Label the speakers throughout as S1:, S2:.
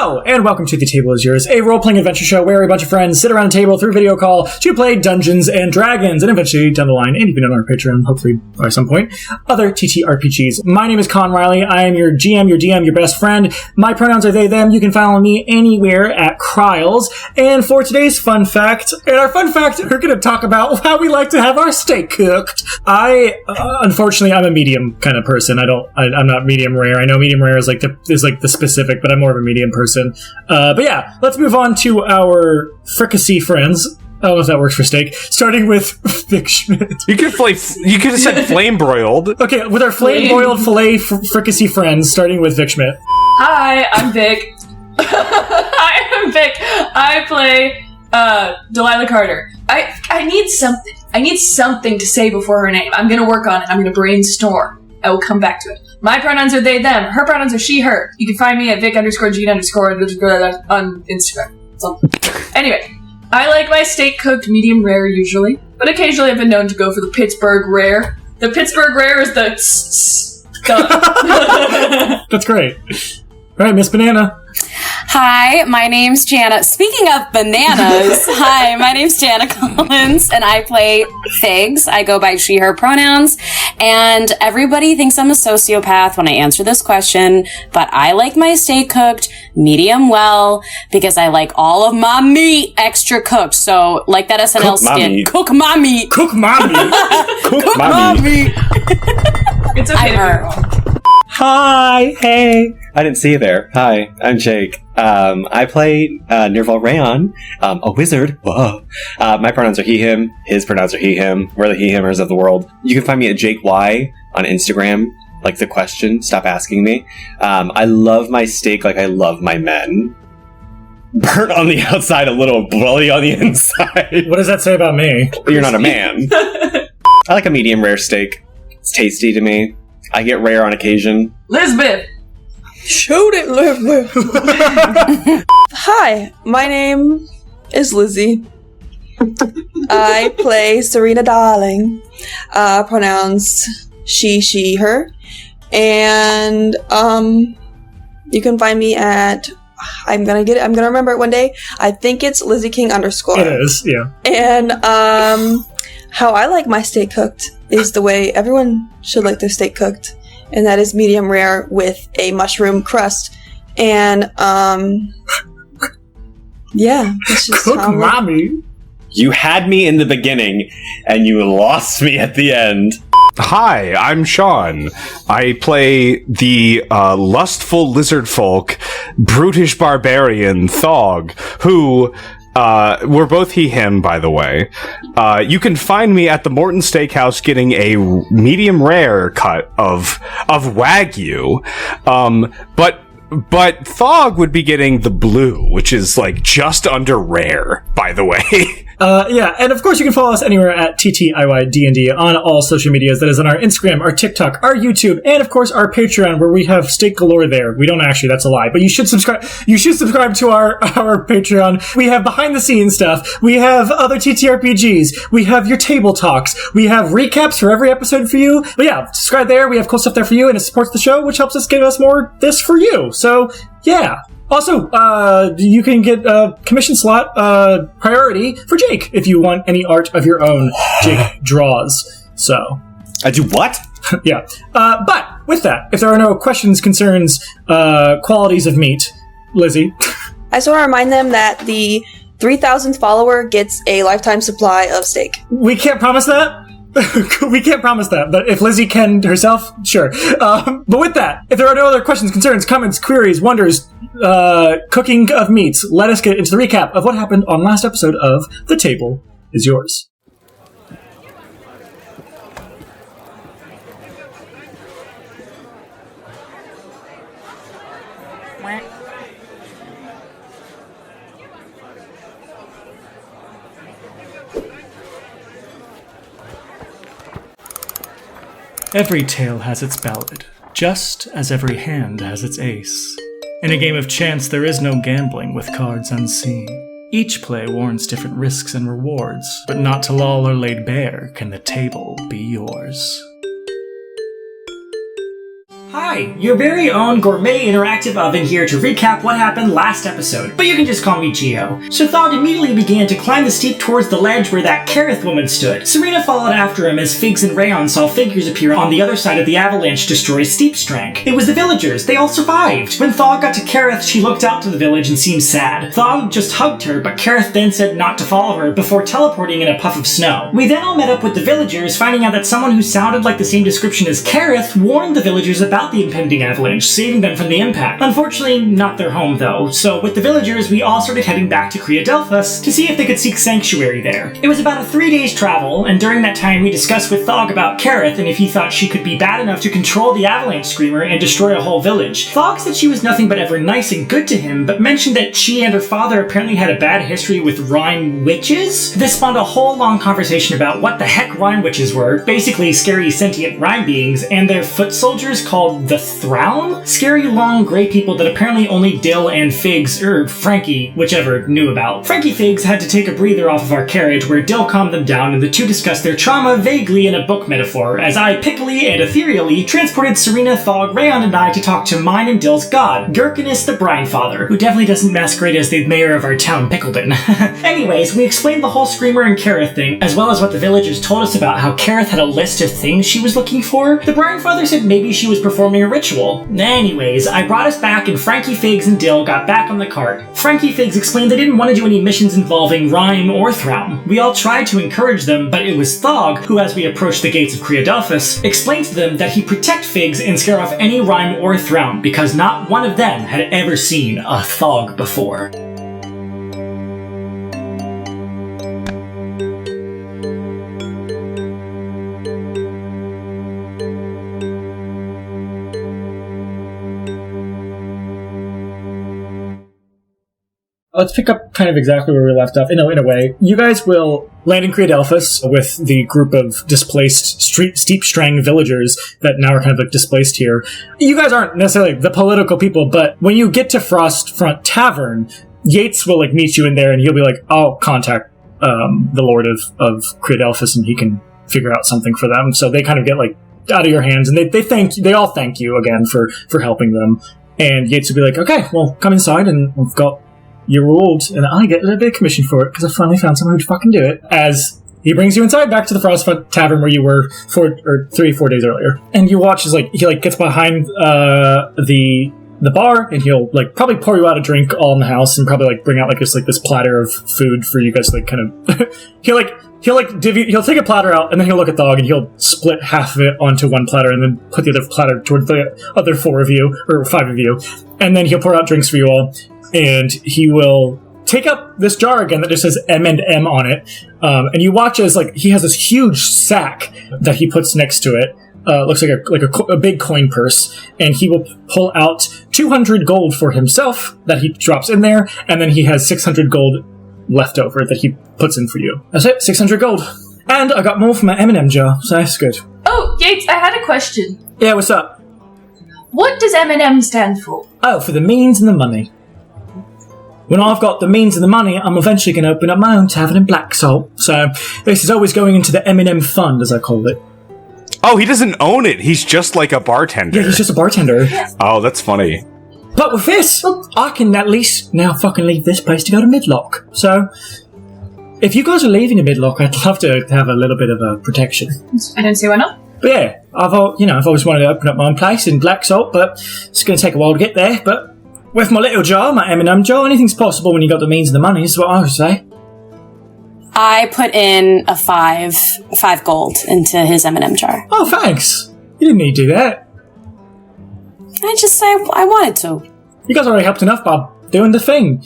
S1: Hello, and welcome to The Table is Yours, a role-playing adventure show where a bunch of friends sit around a table through video call to play Dungeons and Dragons, and eventually down the line, and even on our Patreon, hopefully by some point, other TTRPGs. My name is Con Riley. I am your GM, your DM, your best friend. My pronouns are they, them. You can follow me anywhere at Kryodelphos. And for today's fun fact, we're going to talk about how we like to have our steak cooked. Unfortunately, I'm a medium kind of person. I'm not medium rare. I know medium rare is like the specific, but I'm more of a medium person. But yeah, let's move on to our fricassee friends. I don't know if that works for steak. Starting with Vic Schmidt.
S2: You could have said flame broiled.
S1: Okay, with our flame broiled filet fricassee friends, starting with Vic Schmidt.
S3: Hi, I'm Vic. Hi, I'm Vic. I play Delilah Carter. I need something. I need something to say before her name. I'm gonna work on it. I'm gonna brainstorm. I will come back to it. My pronouns are they, them. Her pronouns are she, her. You can find me at Vic_Gene_ on Instagram. Anyway, I like my steak cooked medium rare usually, but occasionally I've been known to go for the Pittsburgh rare. The Pittsburgh rare is the
S1: That's great. All right, Miss Banana.
S4: Hi, my name's Jana. Speaking of bananas, hi, my name's Jana Collins, and I play Figs. I go by she, her pronouns, and everybody thinks I'm a sociopath when I answer this question, but I like my steak cooked medium well because I like all of my meat extra cooked. So, like that SNL skit, cook my meat.
S1: Cook my meat.
S2: Cook my meat.
S3: It's okay to be wrong.
S5: Hi, hey. I didn't see you there. Hi, I'm Jake. I play Nerval Rayon, a wizard. Whoa. My pronouns are he, him. His pronouns are he, him. We're the he-himmers of the world. You can find me at Jake Y on Instagram. Like the question, stop asking me. I love my steak like I love my men. Burnt on the outside, a little bloody on the inside.
S1: What does that say about me?
S5: You're not a man. I like a medium rare steak. It's tasty to me. I get rare on occasion.
S3: Lisbeth!
S6: Shoot it, Lisbeth! Hi, my name is Lizzie. I play Serena Darling. Pronouns she, her. And, you can find me at... I'm gonna remember it one day. I think it's Lizzie King _.
S1: It is, yeah.
S6: And, how I like my steak cooked is the way everyone should like their steak cooked. And that is medium rare with a mushroom crust. And, yeah. That's just
S1: Cook mommy.
S5: You had me in the beginning, and you lost me at the end.
S2: Hi, I'm Sean. I play the lustful lizard folk, brutish barbarian Thog, who... we're both he, him, by the way. You can find me at the Morton Steakhouse getting a medium rare cut of Wagyu. But Thog would be getting the blue, which is like just under rare, by the way.
S1: Yeah, and of course you can follow us anywhere at TTIYDND on all social medias. That is on our Instagram, our TikTok, our YouTube, and of course our Patreon, where we have steak galore there. We don't actually, that's a lie, but you should subscribe. You should subscribe to our Patreon. We have behind the scenes stuff. We have other TTRPGs. We have your table talks. We have recaps for every episode for you. But yeah, subscribe there. We have cool stuff there for you, and it supports the show, which helps us give us more this for you. So yeah. Also, you can get a commission slot priority for Jake if you want any art of your own. Jake draws. So
S5: I do what?
S1: Yeah. But with that, if there are no questions, concerns, qualities of meat, Lizzie.
S6: I just want to remind them that the 3,000th follower gets a lifetime supply of steak.
S1: We can't promise that. We can't promise that, but if Lizzie can herself, sure. But with that, if there are no other questions, concerns, comments, queries, wonders, cooking of meats, let us get into the recap of what happened on last episode of The Table is Yours. Every tale has its ballad, just as every hand has its ace. In a game of chance, there is no gambling with cards unseen. Each play warrants different risks and rewards, but not till all are laid bare can the table be yours. Hi, your very own gourmet interactive oven here to recap what happened last episode, but you can just call me Gio. So Thog immediately began to climb the steep towards the ledge where that Kareth woman stood. Serena followed after him as Figs and Rayon saw figures appear on the other side of the avalanche destroy Steep Strang. It was the villagers, they all survived. When Thog got to Kareth, she looked out to the village and seemed sad. Thog just hugged her, but Kareth then said not to follow her before teleporting in a puff of snow. We then all met up with the villagers, finding out that someone who sounded like the same description as Kareth warned the villagers about the impending avalanche, saving them from the impact. Unfortunately, not their home though, so with the villagers, we all started heading back to Kryodelphos to see if they could seek sanctuary there. It was about a 3 days travel, and during that time we discussed with Thog about Kareth and if he thought she could be bad enough to control the avalanche screamer and destroy a whole village. Thog said she was nothing but ever nice and good to him, but mentioned that she and her father apparently had a bad history with rhyme witches. This spawned a whole long conversation about what the heck rhyme witches were, basically scary sentient rhyme beings, and their foot soldiers called the Thrown? Scary long gray people that apparently only Dill and Figs, or Frankie, whichever, knew about. Frankie Figs had to take a breather off of our carriage where Dill calmed them down and the two discussed their trauma vaguely in a book metaphor, as I pickily and ethereally transported Serena, Thog, Rayon, and I to talk to mine and Dill's god, Gherkinus the Brine Father, who definitely doesn't masquerade as the mayor of our town, Pickledon. Anyways, we explained the whole Screamer and Kareth thing, as well as what the villagers told us about how Kareth had a list of things she was looking for. The Brine Father said maybe she was performing a ritual. Anyways, I brought us back and Frankie Figs and Dill got back on the cart. Frankie Figs explained they didn't want to do any missions involving rhyme or thrown. We all tried to encourage them, but it was Thog who, as we approached the gates of Kryodelphos, explained to them that he'd protect Figs and scare off any rhyme or thrown, because not one of them had ever seen a Thog before. Let's pick up kind of exactly where we left off. In a way, you guys will land in Kryodelphos with the group of displaced Steep Strang villagers that now are kind of like displaced here. You guys aren't necessarily the political people, but when you get to Frostfront Tavern, Yates will like meet you in there and he'll be like, I'll contact the Lord of Kryodelphos and he can figure out something for them. So they kind of get like out of your hands and they all thank you again for helping them. And Yates will be like, okay, well, come inside and we've got your reward, and I get a little bit of commission for it because I finally found someone who'd fucking do it. As he brings you inside back to the Frostfront Tavern where you were 3-4 days earlier, and you watch as like he like gets behind the bar and he'll like probably pour you out a drink all in the house and probably like bring out like this platter of food for you guys to like kind of he'll take a platter out and then he'll look at Thog and he'll split half of it onto one platter and then put the other platter towards the other 4 of you or 5 of you, and then he'll pour out drinks for you all. And he will take up this jar again that just says M&M on it. And you watch as like he has this huge sack that he puts next to it. Looks like a big coin purse. And he will pull out 200 gold for himself that he drops in there. And then he has 600 gold left over that he puts in for you. That's it, 600 gold. And I got more from my M&M jar, so that's good.
S3: Oh, Yates, I had a question.
S1: Yeah, what's up?
S3: What does M&M stand for?
S1: Oh, for the means and the money. When I've got the means and the money, I'm eventually going to open up my own tavern in Black Salt. So this is always going into the M&M fund, as I call it.
S2: Oh, he doesn't own it. He's just like a bartender.
S1: Yeah, he's just a bartender.
S3: Yes.
S2: Oh, that's funny.
S1: But with this, I can at least now fucking leave this place to go to Midlock. So if you guys are leaving to Midlock, I'd love to have a little bit of a protection.
S3: I don't see why not.
S1: But yeah, I've always wanted to open up my own place in Black Salt, but it's going to take a while to get there. But with my little jar, my M&M jar, anything's possible when you got the means and the money, is what I would say.
S4: I put in a 5 gold into his M&M jar.
S1: Oh, thanks. You didn't need to do that.
S4: I wanted to.
S1: You guys already helped enough by doing the thing.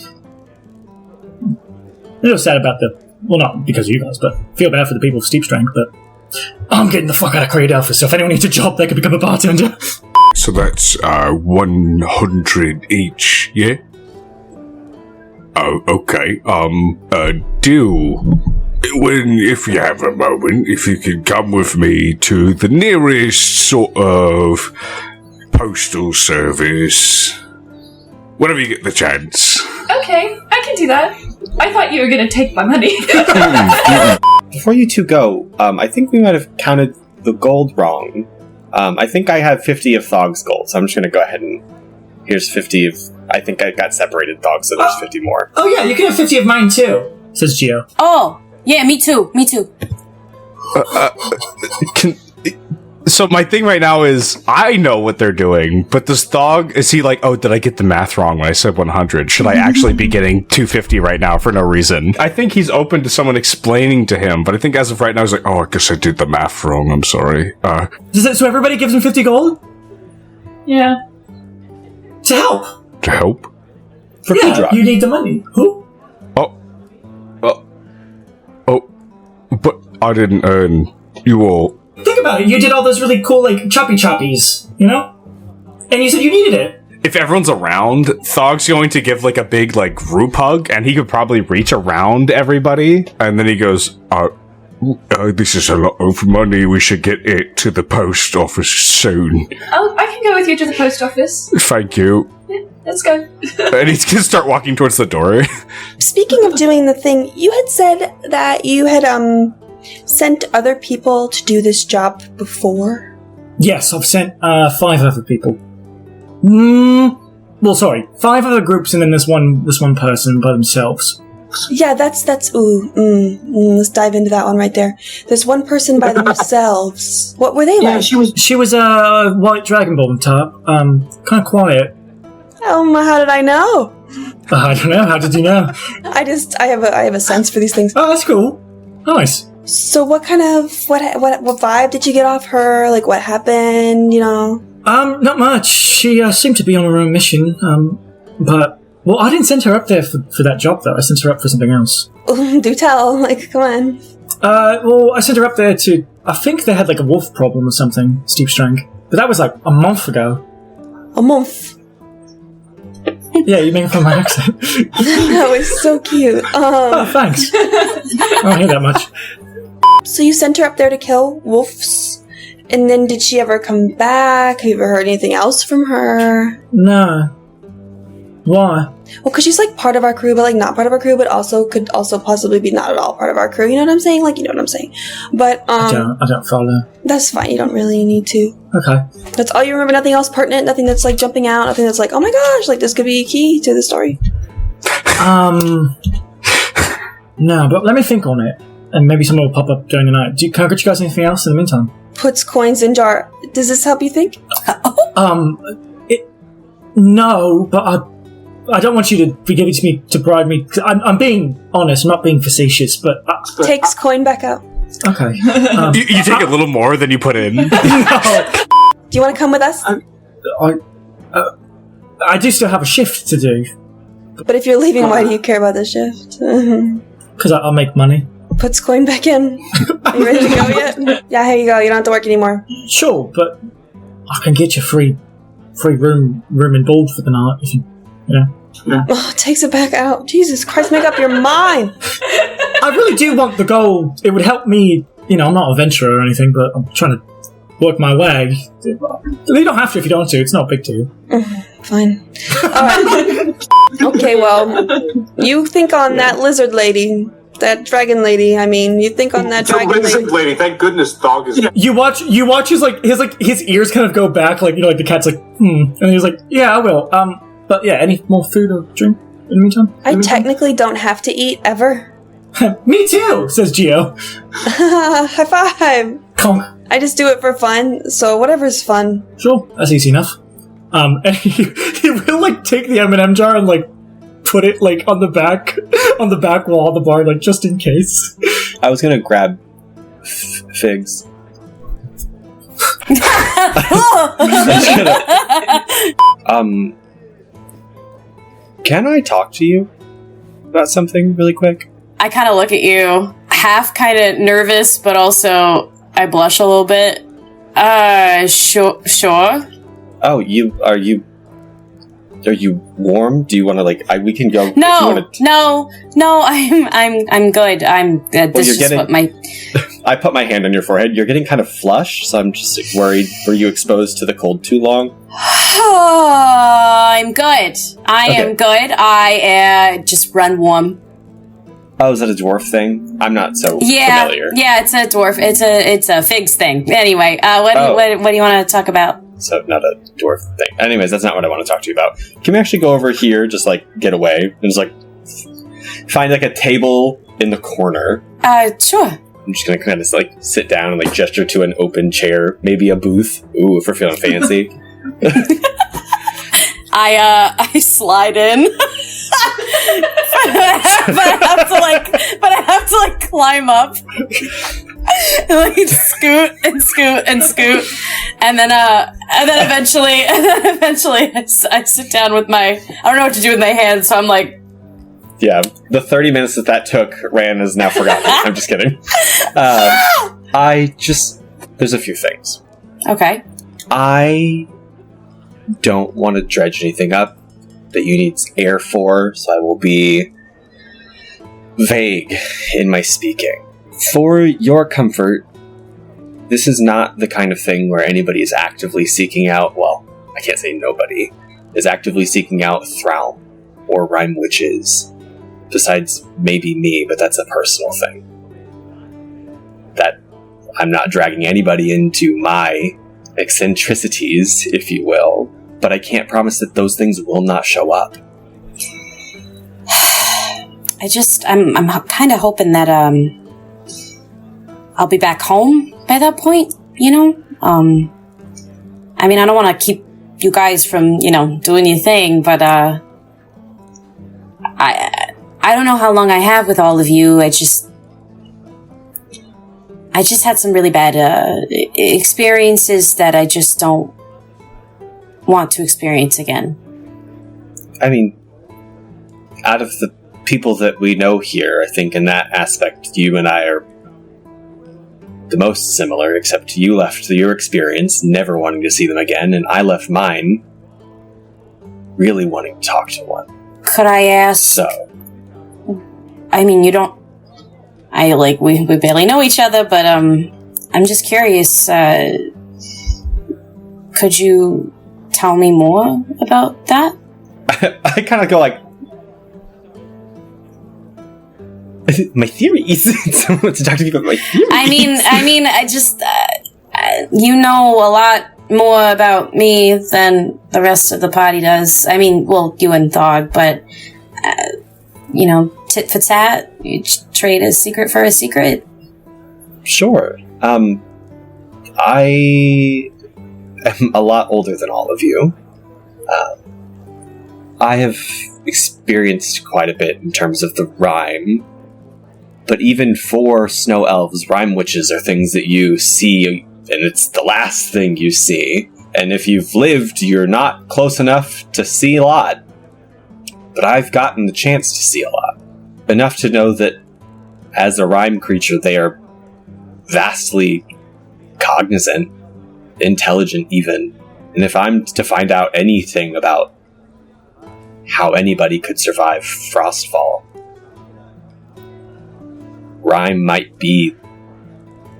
S1: I'm a little sad about well, not because of you guys, but feel bad for the people of Steep Strength, but I'm getting the fuck out of Kryodelphos, so if anyone needs a job, they could become a bartender.
S7: So that's 100 each, yeah? Oh, okay. If you have a moment, if you could come with me to the nearest sort of postal service, whenever you get the chance.
S3: Okay, I can do that. I thought you were going to take my money.
S5: Before you two go, I think we might have counted the gold wrong. I think I have 50 of Thog's gold, so I'm just going to go ahead and... Here's 50 of... I think I got separated Thog, so there's 50 more.
S1: Oh yeah, you can have 50 of mine too, says Geo.
S4: Oh, yeah, me too.
S2: So my thing right now is, I know what they're doing, but does Thog, is he like, oh, did I get the math wrong when I said 100? Should I actually be getting 250 right now for no reason? I think he's open to someone explaining to him, but I think as of right now, he's like, oh, I guess I did the math wrong, I'm sorry.
S1: So everybody gives him 50 gold?
S3: Yeah.
S1: To help?
S7: To help?
S5: For
S1: Yeah, you need the money. Who?
S7: But I didn't earn you all.
S1: Think about it. You did all those really cool, like, choppies, you know? And you said you needed it.
S2: If everyone's around, Thog's going to give like a big like group hug, and he could probably reach around everybody.
S7: And then he goes, this is a lot of money. We should get it to the post office soon.
S3: Oh, I can go with you to the post office.
S7: Thank you.
S3: Yeah, let's go.
S2: And he's gonna start walking towards the door.
S6: Speaking of doing the thing, you had said that you had sent other people to do this job before.
S1: Yes, I've sent 5 other people. Well, sorry, 5 other groups and then this one person by themselves.
S6: Yeah, that's let's dive into that one right there. There's one person by themselves. What were they like?
S1: She was a white dragonborn type. Kind of quiet.
S6: How did I know?
S1: I don't know. How did you know?
S6: I have a sense for these things.
S1: Oh, that's cool. Nice.
S6: So what kind of what vibe did you get off her? Like what happened? You know?
S1: Not much. She seemed to be on her own mission. But well, I didn't send her up there for that job though. I sent her up for something else.
S6: Do tell. Like, come on.
S1: Well, I sent her up there to. I think they had like a wolf problem or something. Steep strength, but that was like a month ago.
S6: A month.
S1: Yeah, you make it from my accent.
S6: That was so cute.
S1: Oh, thanks. I don't hear that much.
S6: So you sent her up there to kill wolves, and then did she ever come back? Have you ever heard anything else from her?
S1: No. Why?
S6: Well, because she's like part of our crew, but like not part of our crew, but also could also possibly be not at all part of our crew. You know what I'm saying? Like, you know what I'm saying? But
S1: I don't follow.
S6: That's fine. You don't really need to.
S1: Okay.
S6: That's all you remember. Nothing else pertinent. Nothing that's like jumping out. Nothing that's like, oh my gosh, like this could be key to the story.
S1: No, but let me think on it, and maybe someone will pop up during the night. Can I get you guys anything else in the meantime?
S6: Puts coins in jar. Does this help you think?
S1: No, but I don't want you to be giving to me to bribe me. I'm being honest. I'm not being facetious, but
S6: Takes coin back out.
S1: okay.
S2: You take a little more than you put in.
S6: Do you want to come with us?
S1: I do still have a shift to do
S6: But if you're leaving, why do you care about the shift?
S1: because I'll make money.
S6: Puts coin back in. Are you ready to go yet? Yeah, here you go. You don't have to work anymore.
S1: Sure, but I can get you free room and board for the night if you.
S6: Oh, takes it back out. Jesus Christ, make up your mind.
S1: I really do want the gold. It would help me. You know, I'm not a adventurer or anything, but I'm trying to work my way. You don't have to if you don't want to. It's not a big deal.
S6: Fine. Alright. Okay, well, you think on that lizard lady. That dragon lady, I mean, you think on that dragon lady.
S8: Thank goodness Thog is...
S1: You watch his ears kind of go back, like, you know, like the cat's like, and he's like, yeah, I will. But yeah, any more food or drink in the meantime?
S6: I technically don't have to eat, ever.
S1: Me too, says Geo.
S6: High five!
S1: Conk.
S6: I just do it for fun, so whatever's fun.
S1: Sure, that's easy enough. And he will, like, take the M&M jar and, like, put it, like, on the back wall of the bar, like, just in case.
S5: I was gonna grab figs. Can I talk to you about something really quick?
S4: I kind of look at you, half kind of nervous, but also I blush a little bit. Sure.
S5: Oh, are you warm? Do you want to we can go?
S4: No. I'm good. This is what my.
S5: I put my hand on your forehead. You're getting kind of flush, so I'm just worried. Were you exposed to the cold too long?
S4: I'm good. I am good. I just run warm.
S5: Oh, is that a dwarf thing? I'm not so familiar.
S4: Yeah, it's a dwarf. It's a figs thing. Anyway, what do you want to talk about?
S5: So not a dwarf thing. Anyways, that's not what I want to talk to you about. Can we actually go over here, just like get away and just like find like a table in the corner?
S4: Sure.
S5: I'm just gonna kind of like sit down and like gesture to an open chair, maybe a booth. Ooh, if we're feeling fancy.
S4: I slide in. but I have to climb up and like scoot and then eventually I sit down with I don't know what to do with my hands, so I'm like,
S5: yeah, the 30 minutes that took, Ran is now forgotten. I'm just kidding. There's a few things.
S4: Okay.
S5: I don't want to dredge anything up that you need air for, so I will be vague in my speaking. For your comfort, this is not the kind of thing where anybody is actively seeking out, well, I can't say nobody, is actively seeking out Thraum or Rhyme Witches. Besides maybe me, but that's a personal thing. That I'm not dragging anybody into my eccentricities, if you will, but I can't promise that those things will not show up.
S4: I'm kind of hoping that I'll be back home by that point, you know? I mean, I don't want to keep you guys from, doing your thing, but I don't know how long I have with all of you. I just had some really bad experiences that I just don't want to experience again.
S5: I mean, out of the people that we know here, I think in that aspect, you and I are the most similar, except you left your experience never wanting to see them again, and I left mine really wanting to talk to one.
S4: Could I ask?
S5: So,
S4: I mean, we barely know each other, but I'm just curious. Could you tell me more about that?
S5: I kind of go like, my theories. Someone to talk to me about my theories.
S4: I mean, I just, you know a lot more about me than the rest of the party does. I mean, well, you and Thog, but, tit for tat, you trade a secret for a secret.
S5: Sure. I am a lot older than all of you. I have experienced quite a bit in terms of the rhyme. But even for snow elves, rhyme witches are things that you see, and it's the last thing you see. And if you've lived, you're not close enough to see a lot. But I've gotten the chance to see a lot. Enough to know that as a rhyme creature, they are vastly cognizant, intelligent even. And if I'm to find out anything about how anybody could survive Frostfall, rhyme might be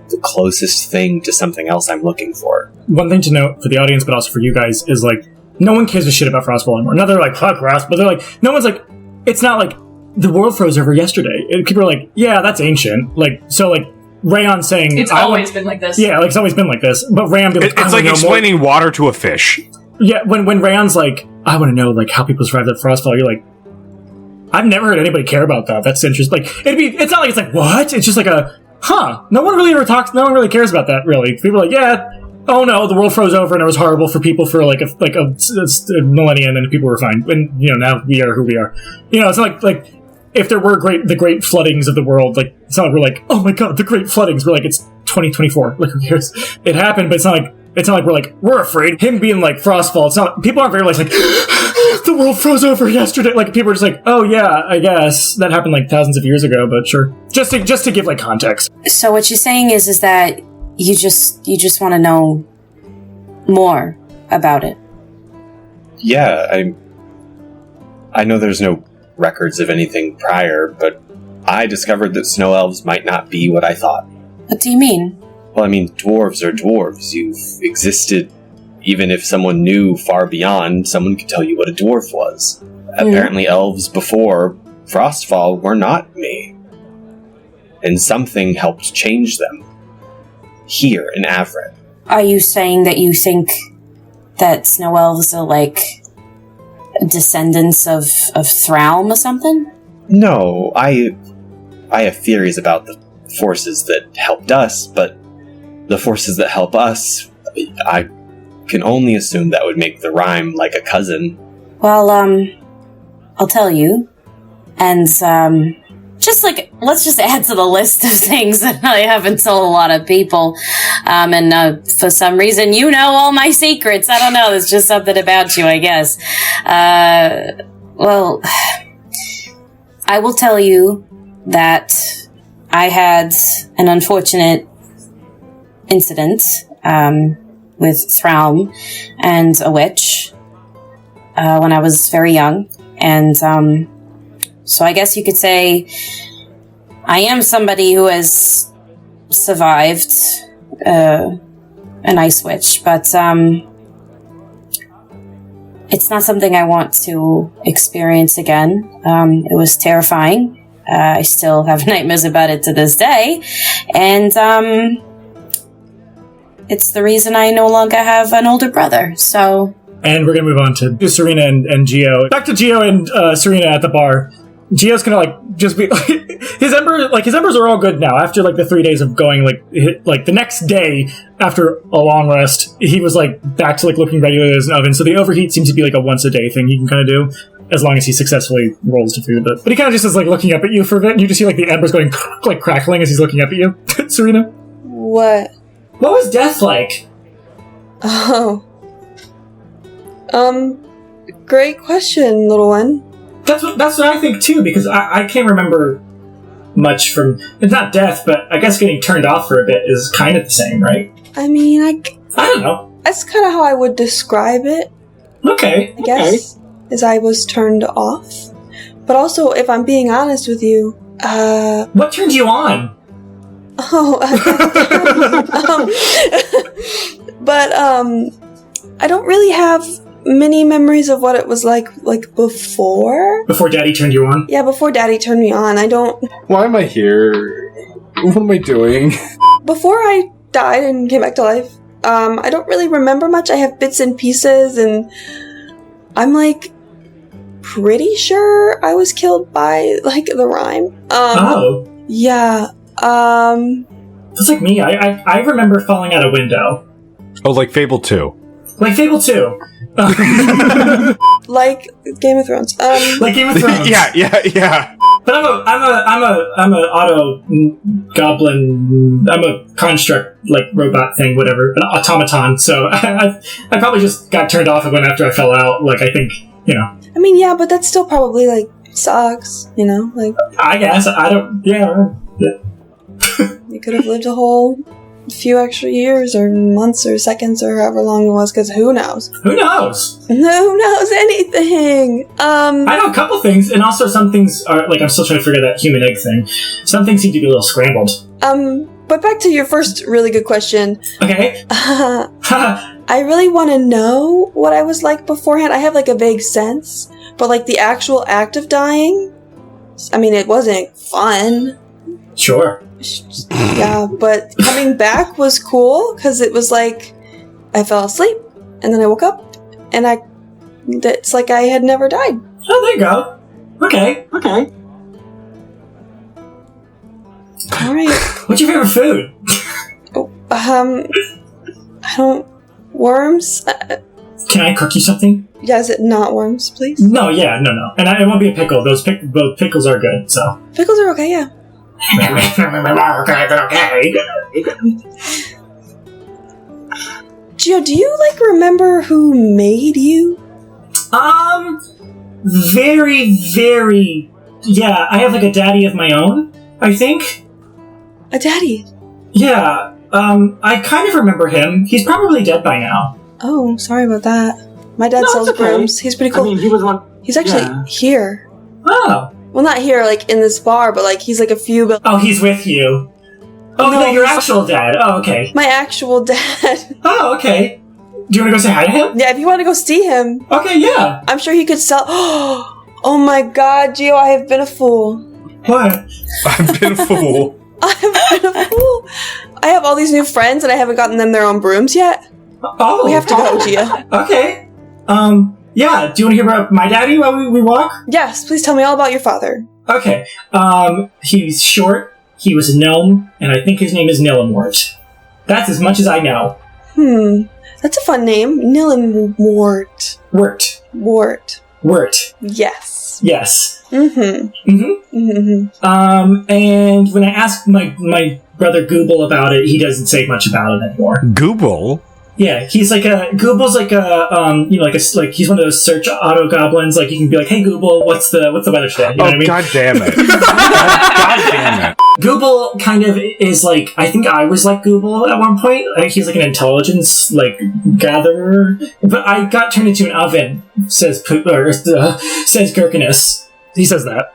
S5: the closest thing to something else I'm looking for.
S1: One thing to note for the audience, but also for you guys, is no one cares a shit about Frostfall anymore. Now they're like, fuck Frost, but they're like, no one's like, it's not like the world froze over yesterday. And people are like, yeah, that's ancient. Rayon saying,
S3: it's always been like this.
S1: Yeah, it's always been like this. But Rayon be like,
S2: it's like explaining water to a fish.
S1: Yeah, when Rayon's like, I want to know how people survived that Frostfall, you're like, I've never heard anybody care about that. That's interesting. It's not like it's like, what? It's just like no one really ever talks, no one really cares about that, really. People are like, yeah, oh no, the world froze over and it was horrible for people for a millennia, and then people were fine. And, now we are who we are. It's not like if there were the great floodings of the world, it's not like we're like, oh my god, the great floodings. We're like, it's 2024. Who cares? It happened, but it's not like we're afraid. Him being like Frostfall, it's not, people aren't very like the world froze over yesterday. People are just like, oh yeah, I guess that happened thousands of years ago, but sure. Just to give context.
S4: So what you're saying is that you just want to know more about it.
S5: Yeah, I know there's no records of anything prior, but I discovered that snow elves might not be what I thought.
S4: What do you mean?
S5: Well, I mean, dwarves are dwarves. You've existed. Even if someone knew far beyond, someone could tell you what a dwarf was. Apparently elves before Frostfall were not me. and something helped change them. Here in Avred.
S4: Are you saying that you think that snow elves are like descendants of Thraum or something?
S5: No, I have theories about the forces that helped us, but the forces that help us, I can only assume that would make the rhyme like a cousin.
S4: Well, I'll tell you. And, just like, let's just add to the list of things that I haven't told a lot of people. And for some reason, you know all my secrets. I don't know, there's just something about you, I guess. Well, I will tell you that I had an unfortunate incident, with Thraum and a witch, when I was very young. And, so I guess you could say I am somebody who has survived an ice witch, but it's not something I want to experience again. It was terrifying. I still have nightmares about it to this day, and it's the reason I no longer have an older brother, so...
S1: And we're gonna move on to Serena and Geo. Back to Geo and Serena at the bar. Geo's gonna just be his embers are all good now. After the 3 days of going the next day after a long rest, he was back to looking regularly as an oven. So the overheat seems to be a once a day thing he can kind of do as long as he successfully rolls to food. But he kind of just is looking up at you for a bit, and you just see the embers going crackling as he's looking up at you. Serena,
S6: What?
S1: what was death like?
S6: Oh. Great question, little one.
S1: That's what I think too, because I can't remember much from... It's not death, but I guess getting turned off for a bit is kind of the same, right?
S6: I mean,
S1: I don't know.
S6: that's kind of how I would describe it,
S1: Okay.
S6: I guess, as I was turned off. But also, if I'm being honest with you,
S1: What turned you on?
S6: but I don't really have many memories of what it was like before.
S1: Before Daddy turned you on?
S6: Yeah, before Daddy turned me on. I don't...
S2: Why am I here? What am I doing?
S6: Before I died and came back to life, I don't really remember much. I have bits and pieces, and I'm pretty sure I was killed by the rhyme.
S1: Oh.
S6: Yeah.
S1: That's like me. I remember falling out a window.
S2: Oh, like Fable 2.
S1: Like Fable 2.
S6: Like Game of Thrones.
S1: Like Game of Thrones.
S2: Yeah.
S1: But I'm a auto goblin. I'm a construct robot thing, whatever, an automaton. So I probably just got turned off again after I fell out. I think
S6: I mean, yeah, but that still probably sucks.
S1: I guess I don't. Yeah.
S6: You could have lived a whole few extra years or months or seconds or however long it was, because who knows?
S1: Who knows?
S6: Who knows anything?
S1: I know a couple things, and also some things are I'm still trying to figure that human egg thing. Some things seem to be a little scrambled.
S6: But back to your first really good question.
S1: Okay.
S6: I really want to know what I was like beforehand. I have a vague sense, but the actual act of dying, I mean, it wasn't fun.
S1: Sure.
S6: Yeah, but coming back was cool, because it was I fell asleep, and then I woke up, and it's I had never died.
S1: Oh, there you go. Okay.
S6: Alright.
S1: What's your favorite food?
S6: I don't... Worms?
S1: Can I cook you something?
S6: Yeah, is it not worms, please?
S1: No, yeah, no. And it won't be a pickle. Those pickles are good, so.
S6: Pickles are okay, yeah.
S1: Okay.
S6: Gio, do you remember who made you?
S1: Very, very... Yeah, I have a daddy of my own, I think.
S6: A daddy?
S1: Yeah, I kind of remember him. He's probably dead by now.
S6: Oh, sorry about that. My dad sells
S1: it's okay.
S6: brooms. He's pretty cool.
S1: I mean, he was one...
S6: He's actually here.
S1: Oh.
S6: Well, not here, in this bar, but he's a few...
S1: Oh, he's with you. Oh, no, your actual dad. Oh, okay.
S6: My actual dad.
S1: Oh, okay. Do you want to go say hi to him?
S6: Yeah, if you want to go see him.
S1: Okay, yeah.
S6: I'm sure he could sell... Oh my god, Gio, I have been a fool.
S1: What?
S2: I've been a fool.
S6: I'm kind of cool. I have all these new friends and I haven't gotten them their own brooms yet.
S1: Oh,
S6: We have to go, Gia.
S1: Okay. Yeah. Do you want to hear about my daddy while we walk?
S6: Yes, please tell me all about your father.
S1: Okay. He's short. He was a gnome, and I think his name is Nillenwort. That's as much as I know.
S6: That's a fun name. Nillenwort.
S1: Wort.
S6: Yes.
S1: Yes.
S6: Mm-hmm.
S1: And when I asked my brother Google about it, he doesn't say much about it anymore.
S2: Google?
S1: Yeah, he's like Google's like he's one of those search auto goblins. Like you can be like, "Hey Google, what's the weather today?" You know what I mean?
S2: God damn it! God damn it!
S1: Google kind of is like, I think I was like Google at one point. Like he's like an intelligence like gatherer, but I got turned into an oven. Says Gherkinus. He says that.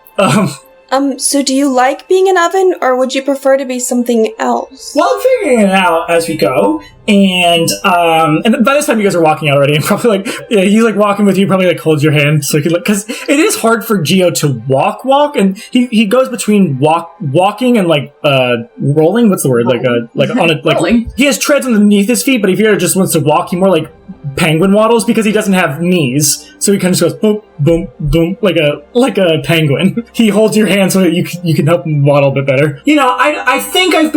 S6: So do you like being an oven, or would you prefer to be something else?
S1: Well, I'm figuring it out as we go, and by this time you guys are walking out already, and probably like, yeah, he's like walking with you, probably like holds your hand, so he could, because it is hard for Geo to walk, and he goes between walking and like rolling. What's the word? Like on a like
S3: Rolling.
S1: he has treads underneath his feet, but if he just wants to walk, he more like penguin waddles because he doesn't have knees, so he kind of just goes boom, boom, boom, like a penguin. He holds your hand so that you can help him waddle a bit better. You know, I think I've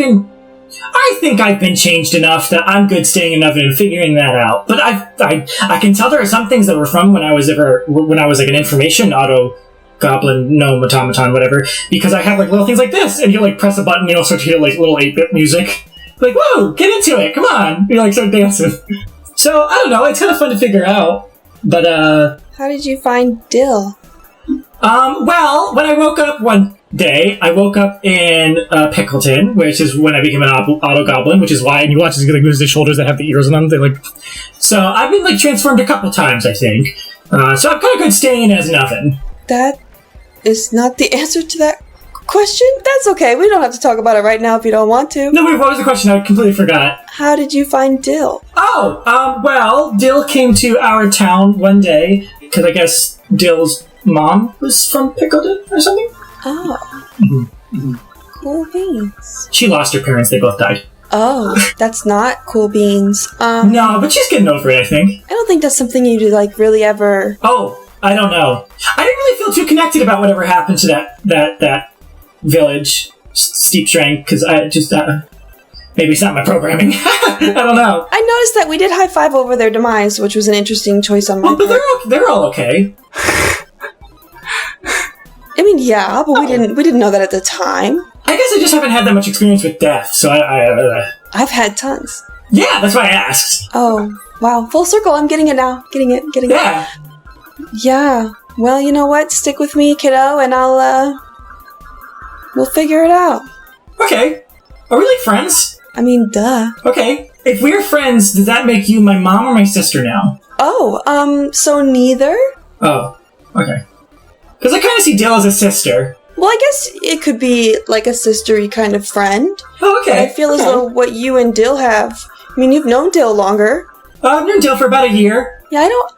S1: been changed enough that I'm good staying in oven and figuring that out. But I can tell there are some things that were from when I was like an information auto goblin, gnome, automaton, whatever, because I have like little things like this, and you like press a button, and you'll start to hear like little 8-bit music. Like, whoa, get into it, come on! You like start dancing. So, I don't know, it's kind of fun to figure out. But,
S6: How did you find Dill?
S1: Well, when I woke up one day, I woke up in Pickleton, which is when I became an auto goblin, which is why, and you watch as he like moves his shoulders that have the ears on them, they like... So, I've been like transformed a couple times, I think. So I'm kind of good staying as an oven.
S6: That is not the answer to that question? That's okay, we don't have to talk about it right now if you don't want to.
S1: No, wait, what was the question? I completely forgot.
S6: How did you find Dill?
S1: Oh, well, Dill came to our town one day, because I guess Dill's mom was from Pickleton or something?
S6: Oh. Cool beans.
S1: She lost her parents, they both died.
S6: Oh, that's not cool beans.
S1: No, but she's getting over it, I think.
S6: I don't think that's something you like really ever...
S1: Oh, I don't know. I didn't really feel too connected about whatever happened to that village, Steep Strength, because I just... maybe it's not my programming. I don't know.
S6: I noticed that we did high five over their demise, which was an interesting choice on my
S1: Oh, but
S6: part.
S1: they're all okay.
S6: I mean, yeah, but we didn't know that at the time.
S1: I guess I just haven't had that much experience with death, so
S6: I've had tons.
S1: Yeah, that's why I asked.
S6: Oh, wow. Full circle. I'm getting it now. Getting it.
S1: Yeah.
S6: Yeah. Well, you know what? Stick with me, kiddo, and we'll figure it out.
S1: Okay. Are we like friends?
S6: I mean, duh.
S1: Okay. If we're friends, does that make you my mom or my sister now?
S6: Oh, so neither?
S1: Oh, okay. Because I kind of see Dill as a sister.
S6: Well, I guess it could be like a sistery kind of friend.
S1: Oh, okay.
S6: But I feel as though what you and Dill have... I mean, you've known Dill longer.
S1: I've known Dill for about a year.
S6: Yeah, I don't...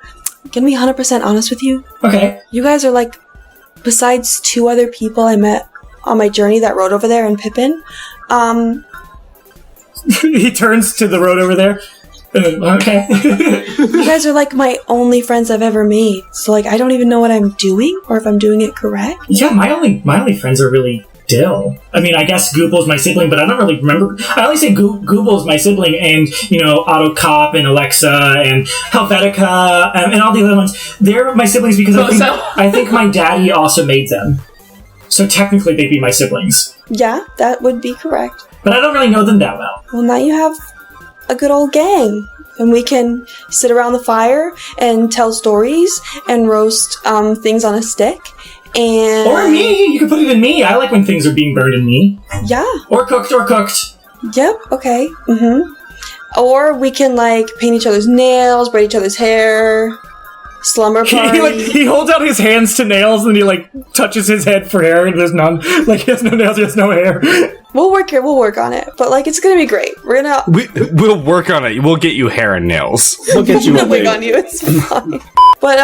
S6: Gonna be 100% honest with you.
S1: Okay.
S6: You guys are like... Besides 2 other people I met on my journey that rode over there in Pippin,
S1: He turns to the road over there. Okay.
S6: you guys are like my only friends I've ever made. So like, I don't even know what I'm doing or if I'm doing it correct.
S1: Yeah, my only friends are really Dill. I mean, I guess Gooble's my sibling, but I don't really remember. I only say Gooble's my sibling, and Otto Cop and Alexa and Helvetica and all the other ones. They're my siblings because I think my daddy also made them. So technically, they'd be my siblings.
S6: Yeah, that would be correct.
S1: But I don't really know them that well.
S6: Well, now you have a good old gang. And we can sit around the fire and tell stories and roast things on a stick. And
S1: or me. You can put it in me. I like when things are being burned in me.
S6: Yeah.
S1: Or cooked.
S6: Yep, okay. Mm-hmm. Or we can, like, paint each other's nails, braid each other's hair, slumber party.
S1: He holds out his hands to nails, and he, like, touches his head for hair, and there's none. Like, he has no nails, he has no hair.
S6: We'll work on it. But, like, it's gonna be great.
S2: We'll work on it. We'll get you hair and nails.
S5: We'll get you a
S6: wig
S5: wig.
S6: on you, it's fine. But,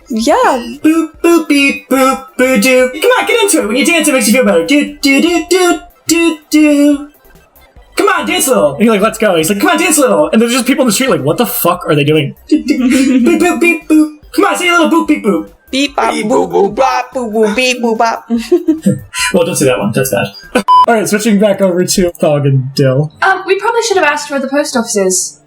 S6: yeah.
S1: Boop, boop, beep, boop, boo, doo. Come on, get into it. When you dance, it makes you feel better. Do, do, do, do, do. Come on, dance a little. And he like lets go. He's like, come on, dance a little. And there's just people in the street like, what the fuck are they doing? Beep boop beep boop. Come on, say a little boop beep boop.
S6: Beep bop boop boop bop boop boop beep boop bop.
S1: Well, don't say that one. That's bad. All right, switching back over to Thog and Dill.
S3: We probably should have asked where the post office is.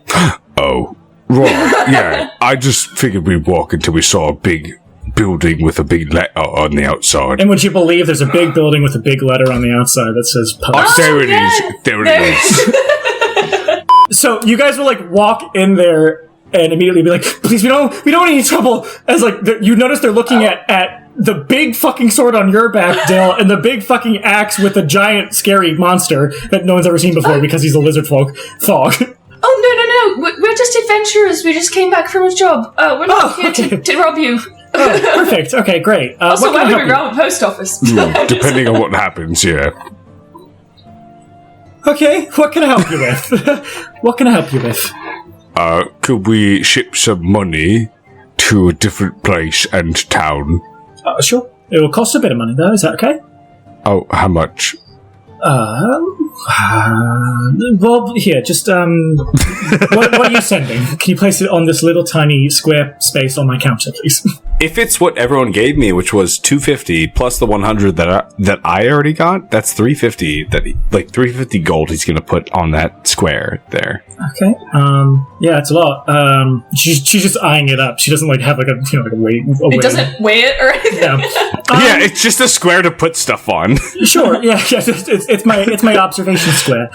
S7: Oh, right. Yeah, I just figured we'd walk until we saw a big building with a big letter on the outside.
S1: And would you believe there's a big building with a big letter on the outside that says post?
S7: Oh, there it is. There it is.
S1: So you guys will like walk in there and immediately be like, please, we don't want any trouble. As like you notice they're looking at the big fucking sword on your back, Dill, and the big fucking axe with a giant scary monster that no one's ever seen before because he's a lizard folk. Thog.
S3: Oh, no. We're just adventurers. We just came back from a job. We're not here to rob you.
S1: Oh, perfect. Okay, great.
S3: Also, why would we rob a post office?
S7: Depending on what happens, yeah.
S1: Okay, what can I help you with? What can I help you with?
S7: Could we ship some money to a different place and town?
S1: Sure. It will cost a bit of money, though. Is that okay?
S7: Oh, how much?
S1: Well, here, just, what are you sending? Can you place it on this little tiny square space on my counter, please?
S2: If it's what everyone gave me, which was $250 plus the $100 that I already got, that's $350. $350 gold he's gonna put on that square there.
S1: Okay. Yeah, it's a lot. She's just eyeing it up. She doesn't have like a weight.
S3: It doesn't weigh it or anything.
S1: Yeah.
S2: Yeah, it's just a square to put stuff on.
S1: Sure. Yeah. It's my observation square.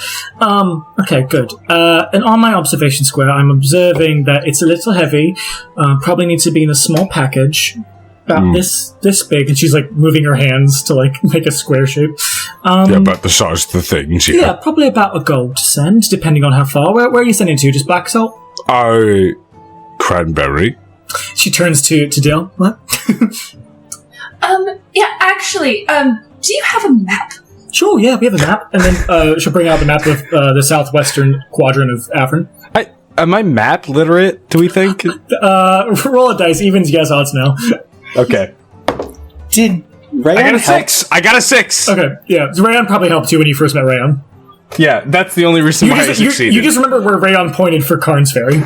S1: Okay. Good. And on my observation square, I'm observing that it's a little heavy. Probably needs to be in a small package. About this big, and she's like moving her hands to like make a square shape.
S7: Yeah, about the size of the things, yeah.
S1: Yeah, probably about a gold to send, depending on how far. Where are you sending to? Just black salt?
S7: Cranberry.
S1: She turns to Dill. What?
S3: Yeah, actually, do you have a map?
S1: Sure, yeah, we have a map. And then she'll bring out the map of the southwestern quadrant of Afrin.
S2: Am I map literate, do we think?
S1: Roll a dice, evens, yes, odds, no.
S2: Okay.
S5: Did Rayon
S2: I got a
S5: help?
S2: 6! I got a 6!
S1: Okay, yeah. So Rayon probably helped you when you first met Rayon.
S2: Yeah, that's the only reason why I succeeded.
S1: You just remember where Rayon pointed for Karn's Ferry.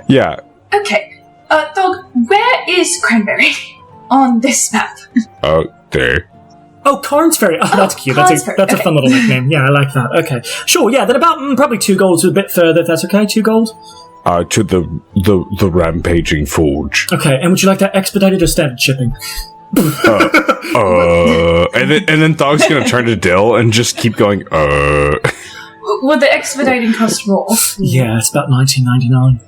S2: Yeah.
S3: Okay. Dog, where is Cranberry on this map?
S7: There.
S1: Oh, Karn's Ferry. Oh, that's cute.
S3: Karn's
S1: That's
S3: Ferry.
S1: a fun little nickname. Yeah, I like that. Okay. Sure, yeah, then about probably 2 gold to a bit further, if that's okay. 2 gold?
S7: To the rampaging forge.
S1: Okay, and would you like that expedited or standard shipping?
S2: And then Thog's gonna turn to Dill and just keep going,
S3: Would the expediting cost more?
S1: Yeah, it's about $19.99.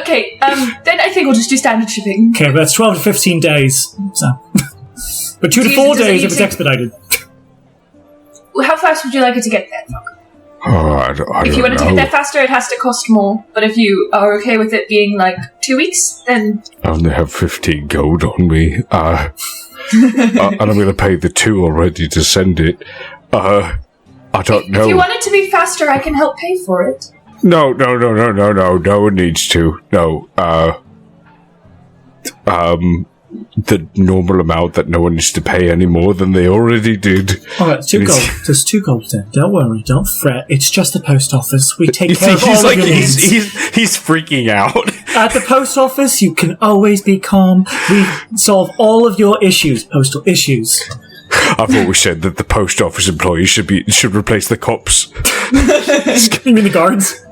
S3: Okay, then I think we'll just do standard shipping.
S1: Okay, but that's 12 to 15 days. So, but 2 to 4 days if it's expedited.
S3: How fast would you like it to get there, Dog?
S7: I don't
S3: If you wanted to
S7: know.
S3: get there faster, it has to cost more. But if you are okay with it being like 2 weeks, then
S7: I only have 15 gold on me. And I'm going to pay the 2 already to send it. I don't know.
S3: if you want it to be faster, I can help pay for it.
S7: No. No one needs to. No. The normal amount that no one needs to pay any more than they already did.
S1: Alright, 2 gold. There's 2 gold then. Don't worry, don't fret. It's just the post office. We take care of all of your needs.
S2: he's freaking out.
S1: At the post office, you can always be calm. We solve all of your issues, postal issues.
S7: I've always said that the post office employees should replace the cops.
S1: You mean the guards?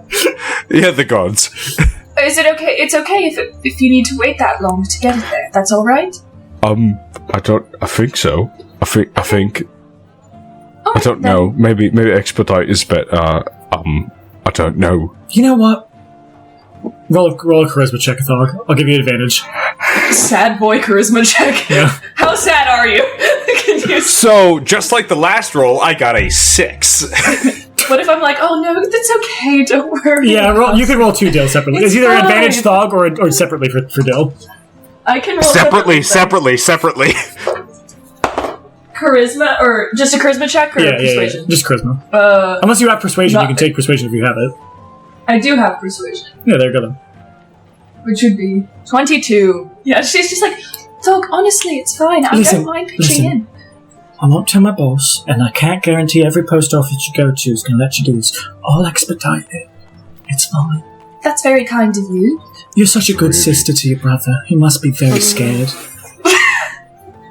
S7: Yeah, the guards.
S3: Is it okay? It's okay if you need to wait that long to get it there. That's all right.
S7: I think so. I think.
S3: All
S7: I don't
S3: right, then.
S7: know. Maybe expedite is better. I don't know.
S1: You know what? Roll a charisma check, Thog. I'll give you advantage.
S3: Sad boy charisma check.
S1: Yeah.
S3: How sad are you? Can you?
S2: So, just like the last roll, I got a 6.
S3: What if I'm like, oh no, that's okay. Don't worry.
S1: Yeah, you can roll 2 Dill separately.
S3: It's
S1: It's either
S3: fine.
S1: advantage Thog or separately for Dill.
S3: I can roll
S2: separately.
S3: Charisma or just a charisma check or
S1: Yeah,
S3: persuasion?
S1: just charisma. Unless you have persuasion, you can take persuasion if you have it.
S3: I do have persuasion,
S1: Yeah, there you go then.
S3: which would be 22. Yeah, she's just like, Dog, honestly, it's fine. I
S1: Listen,
S3: don't mind pitching in.
S1: I won't tell my boss, and I can't guarantee every post office you go to is going to let you do this. I'll expedite it. It's fine.
S3: That's very kind of you.
S1: You're such a good sister to your brother. He must be very scared.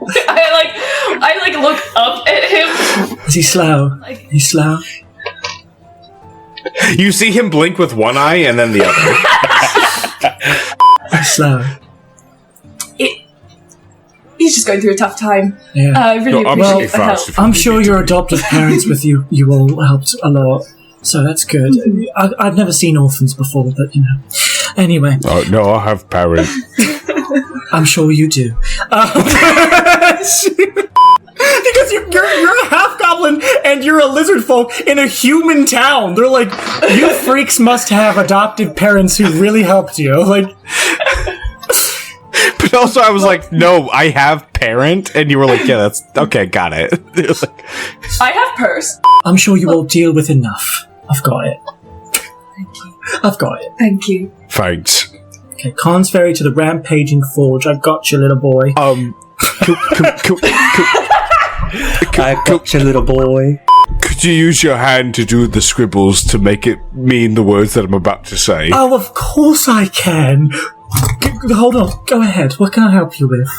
S3: I look up at him.
S1: Is he slow? He's slow?
S2: You see him blink with one eye and then the other.
S1: He's slow.
S3: He's just going through a tough time.
S1: Yeah.
S3: I really appreciate the help.
S1: I'm sure your adoptive parents with you all helped a lot. So that's good. I've never seen orphans before, but Anyway.
S7: Oh, no, I have parents.
S1: I'm sure you do. Because you're a half-goblin and you're a lizard folk in a human town. They're like, you freaks must have adoptive parents who really helped you. Like,
S2: but also I was like, no, I have parent, and you were like, yeah, that's okay, got it. Like,
S3: I have purse.
S1: I'm sure you will deal with enough. I've got it.
S3: Thank you.
S1: I've got it.
S3: Thank you.
S7: Thanks.
S1: Okay, Khan's Ferry to the Rampaging Forge. I've got you, little boy.
S5: I've got you, little boy.
S7: Could you use your hand to do the scribbles to make it mean the words that I'm about to say?
S1: Oh, of course I can. Hold on. Go ahead. What can I help you with?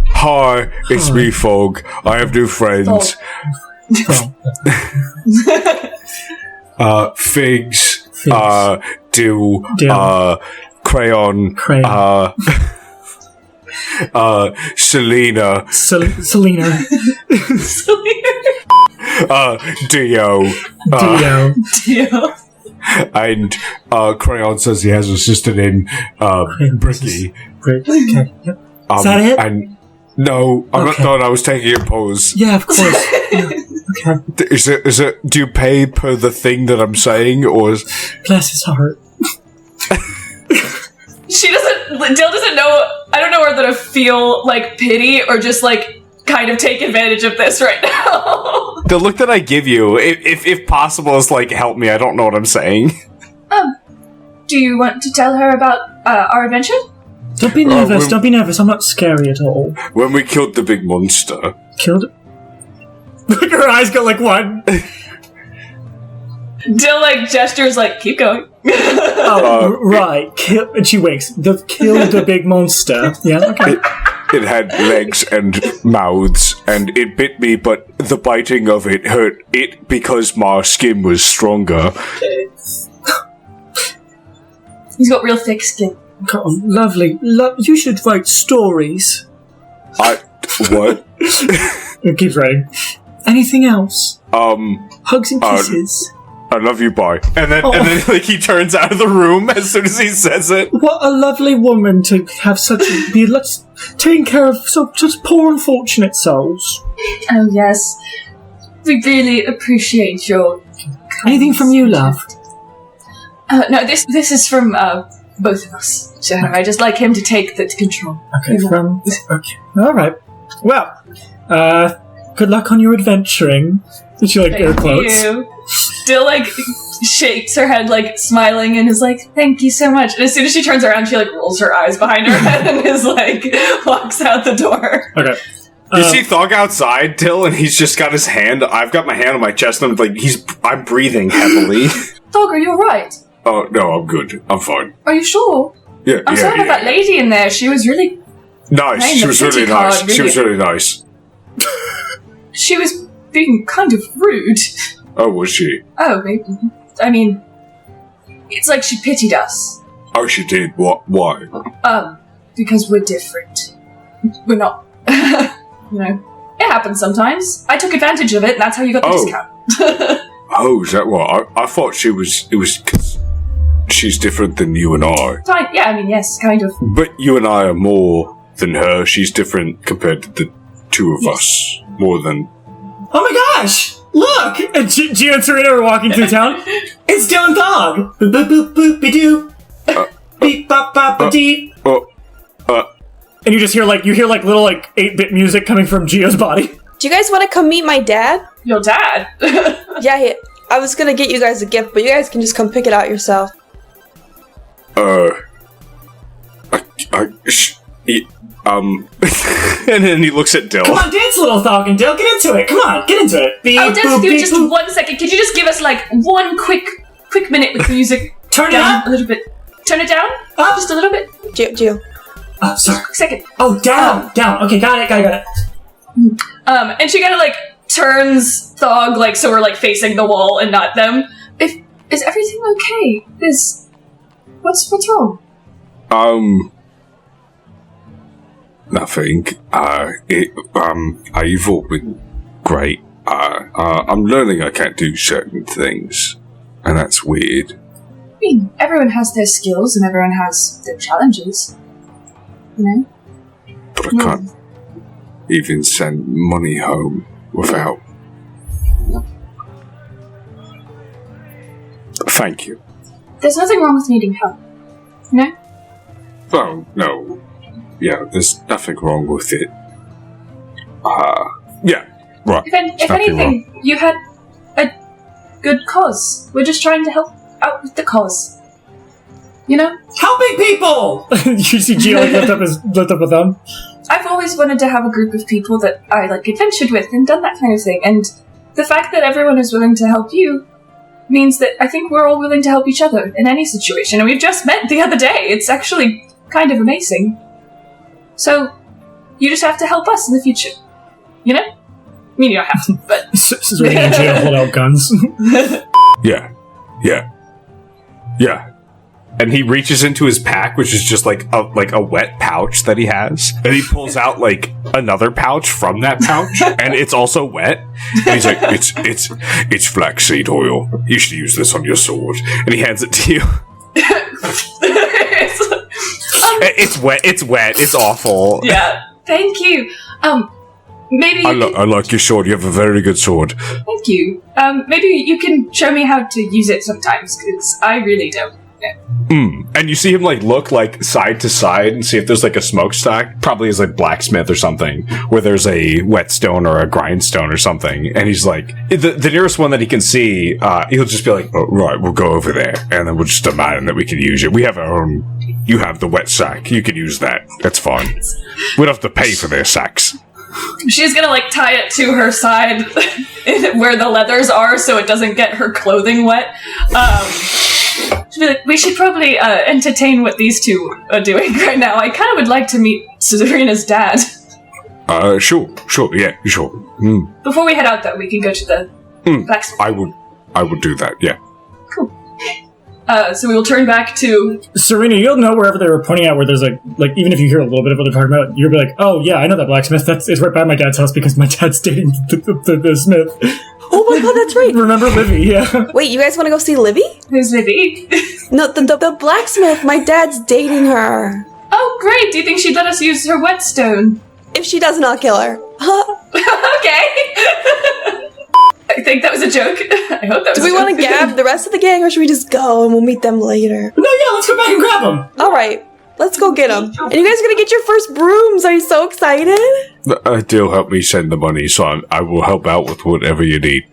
S7: Hi, it's me, Fog. I have new friends. Figs. Dill. Crayon. Selena.
S1: Selena.
S7: Dio.
S3: Dio.
S7: And Crayon says he has a sister named Bricky.
S1: Okay. Yep. Is that it?
S7: And no, I'm not done. I was taking a pause.
S1: Yeah, of course. Yeah. Okay.
S7: Is it? Do you pay per the thing that I'm saying, or?
S1: Bless his heart.
S3: Dill doesn't know. I don't know whether to feel like pity or just like kind of take advantage of this right now.
S2: the look that I give you, if possible, is like, help me. I don't know what I'm saying.
S3: Do you want to tell her about our adventure?
S1: Don't be nervous. Don't be nervous. I'm not scary at all.
S7: When we killed the big monster.
S1: Killed it? Look, her eyes go like one.
S3: Dill like gestures like, keep going.
S1: Right. And she winks. Killed the big monster. Yeah, okay.
S7: It had legs and mouths, and it bit me, but the biting of it hurt it because my skin was stronger.
S3: He's got real thick skin.
S1: God, lovely. You should write stories.
S7: What?
S1: It keeps writing. Anything else? Hugs and kisses.
S7: I love you, bye.
S2: And then like he turns out of the room as soon as he says it.
S1: What a lovely woman to have taking care of such poor unfortunate souls.
S3: Oh yes, we really appreciate your.
S1: Anything from you, love?
S3: No, this is from both of us. So I just like him to take the control.
S1: Okay, okay, all right. Well, good luck on your adventuring. And she air quotes.
S3: You. Still shakes her head smiling and is like, thank you so much. And as soon as she turns around, she rolls her eyes behind her head and is walks out the door.
S1: Okay.
S2: You see Thog outside, Till, and he's just got his hand. I've got my hand on my chest, and I'm breathing heavily.
S3: Thog, are you alright?
S7: Oh no, I'm good. I'm fine.
S3: Are you sure?
S7: Yeah.
S3: I'm sorry about that lady in there. She was really
S7: nice. She was really nice. She was really nice.
S3: She was being kind of rude.
S7: Oh, was she?
S3: Oh, maybe. I mean, it's like she pitied us.
S7: Oh, she did? What? Why?
S3: Because we're different. We're not. It happens sometimes. I took advantage of it, and that's how you got the discount.
S7: Oh, is that what? I thought it was because she's different than you and I.
S3: Fine. Yeah, I mean, yes, kind of.
S7: But you and I are more than her. She's different compared to the two of us. More than...
S1: Oh my gosh! Look! And Gio and Serena are walking through town. It's Dill and Thog! Boop boop boop boop be doo. Beep bop bop ba dee. And you just hear little 8-bit music coming from Gio's body.
S6: Do you guys want to come meet my dad?
S3: Your dad?
S6: Yeah, I was gonna get you guys a gift, but you guys can just come pick it out yourself.
S2: And then he looks at Dill.
S1: Come on, dance, little Falcon Dill. Get into it. Come on, get into it. Beep,
S3: I'll dance
S1: boop,
S3: with you
S1: beep,
S3: just
S1: boop.
S3: 1 second. Could you just give us like one quick minute with the music?
S1: Turn it
S3: down
S1: up.
S3: a little bit. Turn it down?
S1: Up.
S3: Just a little bit.
S6: Gio.
S1: Oh, sorry.
S3: Quick second.
S1: Oh, down. Okay, got it.
S3: And she kind of like turns Thog like so we're like facing the wall and not them. Is everything okay? What's wrong?
S7: Nothing. You've all been great. I'm learning I can't do certain things, and that's weird.
S3: I mean, everyone has their skills and everyone has their challenges. You know?
S7: But I can't even send money home without. Thank you.
S3: There's nothing wrong with needing help. You know?
S7: Well, no. Yeah, there's nothing wrong with it. Yeah, right.
S3: If
S7: There's nothing
S3: anything, you had a good cause. We're just trying to help out with the cause. You know?
S1: Helping people! You see Gio like lift up a thumb.
S3: I've always wanted to have a group of people that I like adventured with and done that kind of thing, and the fact that everyone is willing to help you means that I think we're all willing to help each other in any situation, and we've just met the other day. It's actually kind of amazing. So, you just have to help us in the future. You know? I mean, you don't have to, but...
S1: Serena and Gio hold out guns.
S7: Yeah.
S2: And he reaches into his pack, which is just like a wet pouch that he has, and he pulls out like another pouch from that pouch, and it's also wet.
S7: And he's like, it's flaxseed oil. You should use this on your sword.
S2: And he hands it to you. It's wet. It's awful.
S3: Yeah. Thank you. Maybe
S7: I like your sword. You have a very good sword.
S3: Thank you. Maybe you can show me how to use it sometimes, because I really don't.
S2: And you see him like look like side to side and see if there's like a smokestack, probably is like blacksmith or something, where there's a whetstone or a grindstone or something. And he's like, the nearest one that he can see, he'll just be like,
S7: Oh, right, we'll go over there, and then we'll just demand that we can use it. We have our own. You have the wet sack. You can use that. That's fine. We don't have to pay for their sacks.
S3: She's gonna like tie it to her side where the leathers are so it doesn't get her clothing wet. She'll be like, we should probably entertain what these two are doing right now. I kind of would like to meet Serena's dad.
S7: Sure, yeah, sure.
S3: Before we head out, though, we can go to the blacksmith.
S7: I would do that, yeah.
S3: Cool. So we will turn back to...
S1: Serena, you'll know wherever they were pointing out where there's like even if you hear a little bit of what they're talking about, you'll be like, oh yeah, I know that blacksmith. It's right by my dad's house because my dad's dating the smith.
S6: Oh my god, that's right.
S1: Remember Livy, yeah.
S6: Wait, you guys want to go see Livy?
S3: Who's Livy?
S6: No, the blacksmith. My dad's dating her.
S3: Oh, great. Do you think she'd let us use her whetstone?
S6: If she doesn't, I'll kill her.
S3: Okay. I think that was a joke. I hope that was
S6: Do we want to gab the rest of the gang, or should we just go and we'll meet them later?
S1: No, yeah, let's go back and grab them.
S6: All right, let's go get them. And you guys are gonna get your first brooms. Are you so excited?
S7: They'll help me send the money, so I will help out with whatever you need.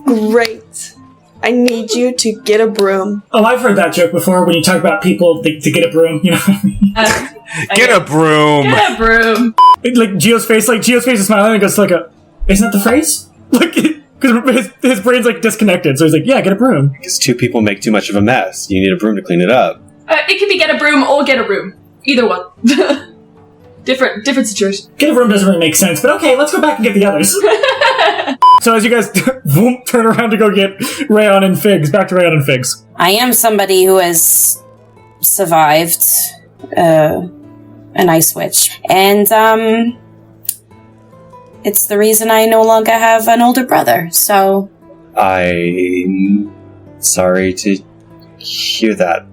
S6: Great. I need you to get a broom.
S1: Oh, I've heard that joke before when you talk about people to get a broom, you know what I mean?
S2: Get a broom.
S3: Get a broom.
S1: Like Gio's face is smiling and goes like isn't that the phrase? Like, because his brain's like disconnected, so he's like, yeah, get a broom.
S5: Because two people make too much of a mess. You need a broom to clean it up.
S3: It could be get a broom or get a room. Either one. Different situation.
S1: Get a broom doesn't really make sense, but okay, let's go back and get the others. So as you guys turn around to go get Rayon and Figs, back to Rayon and Figs.
S4: I am somebody who has survived an ice witch. And, it's the reason I no longer have an older brother, so...
S5: I'm sorry to hear that.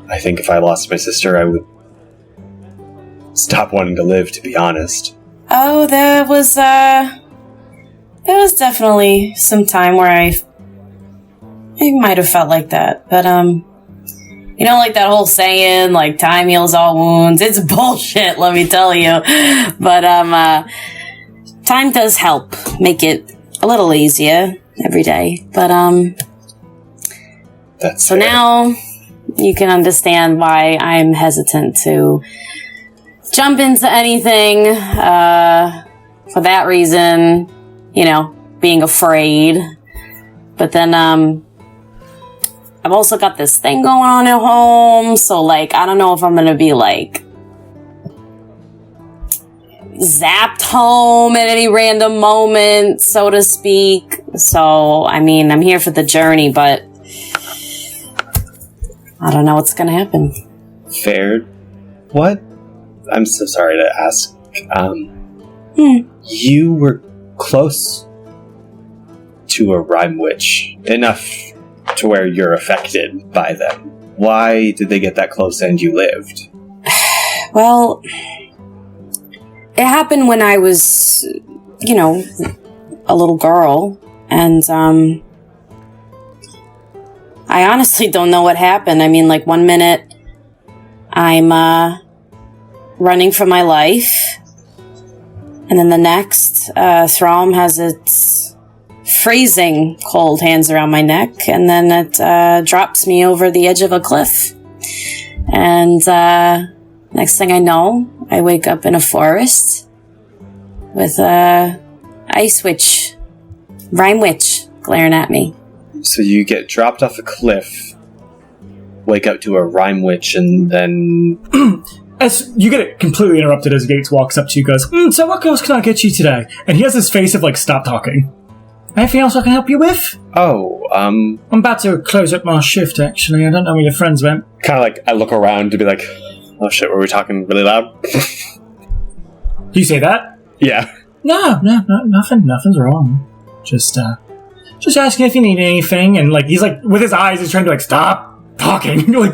S5: I think if I lost my sister, I would stop wanting to live, to be honest.
S4: Oh, there was definitely some time where I might have felt like that, but, you know, like that whole saying, like, time heals all wounds, it's bullshit, let me tell you. But, time does help make it a little easier every day, but,
S5: That's
S4: so
S5: fair.
S4: now you can understand why I'm hesitant to jump into anything for that reason, being afraid. But then I've also got this thing going on at home, so I don't know if I'm gonna be zapped home at any random moment, so to speak. So, I'm here for the journey, but I don't know what's gonna happen.
S5: Fair. What? I'm so sorry to ask. You were close to a rhyme witch, enough to where you're affected by them. Why did they get that close and you lived?
S4: Well, it happened when I was, a little girl, and I honestly don't know what happened. 1 minute I'm running for my life, and then the next, Throm has its freezing cold hands around my neck, and then it drops me over the edge of a cliff. And next thing I know, I wake up in a forest with a ice witch, rhyme witch, glaring at me.
S5: So you get dropped off a cliff, wake up to a rhyme witch, and then...
S1: As you get it completely interrupted as Gates walks up to you, goes, so what else can I get you today? And he has this face of stop talking. Anything else I can help you with? I'm about to close up my shift, actually. I don't know where your friends went.
S5: Kind of I look around to be like, oh shit, were we talking really loud?
S1: You say that?
S5: Yeah.
S1: No, nothing's wrong. Just asking if you need anything, and he's with his eyes, he's trying to stop talking. You're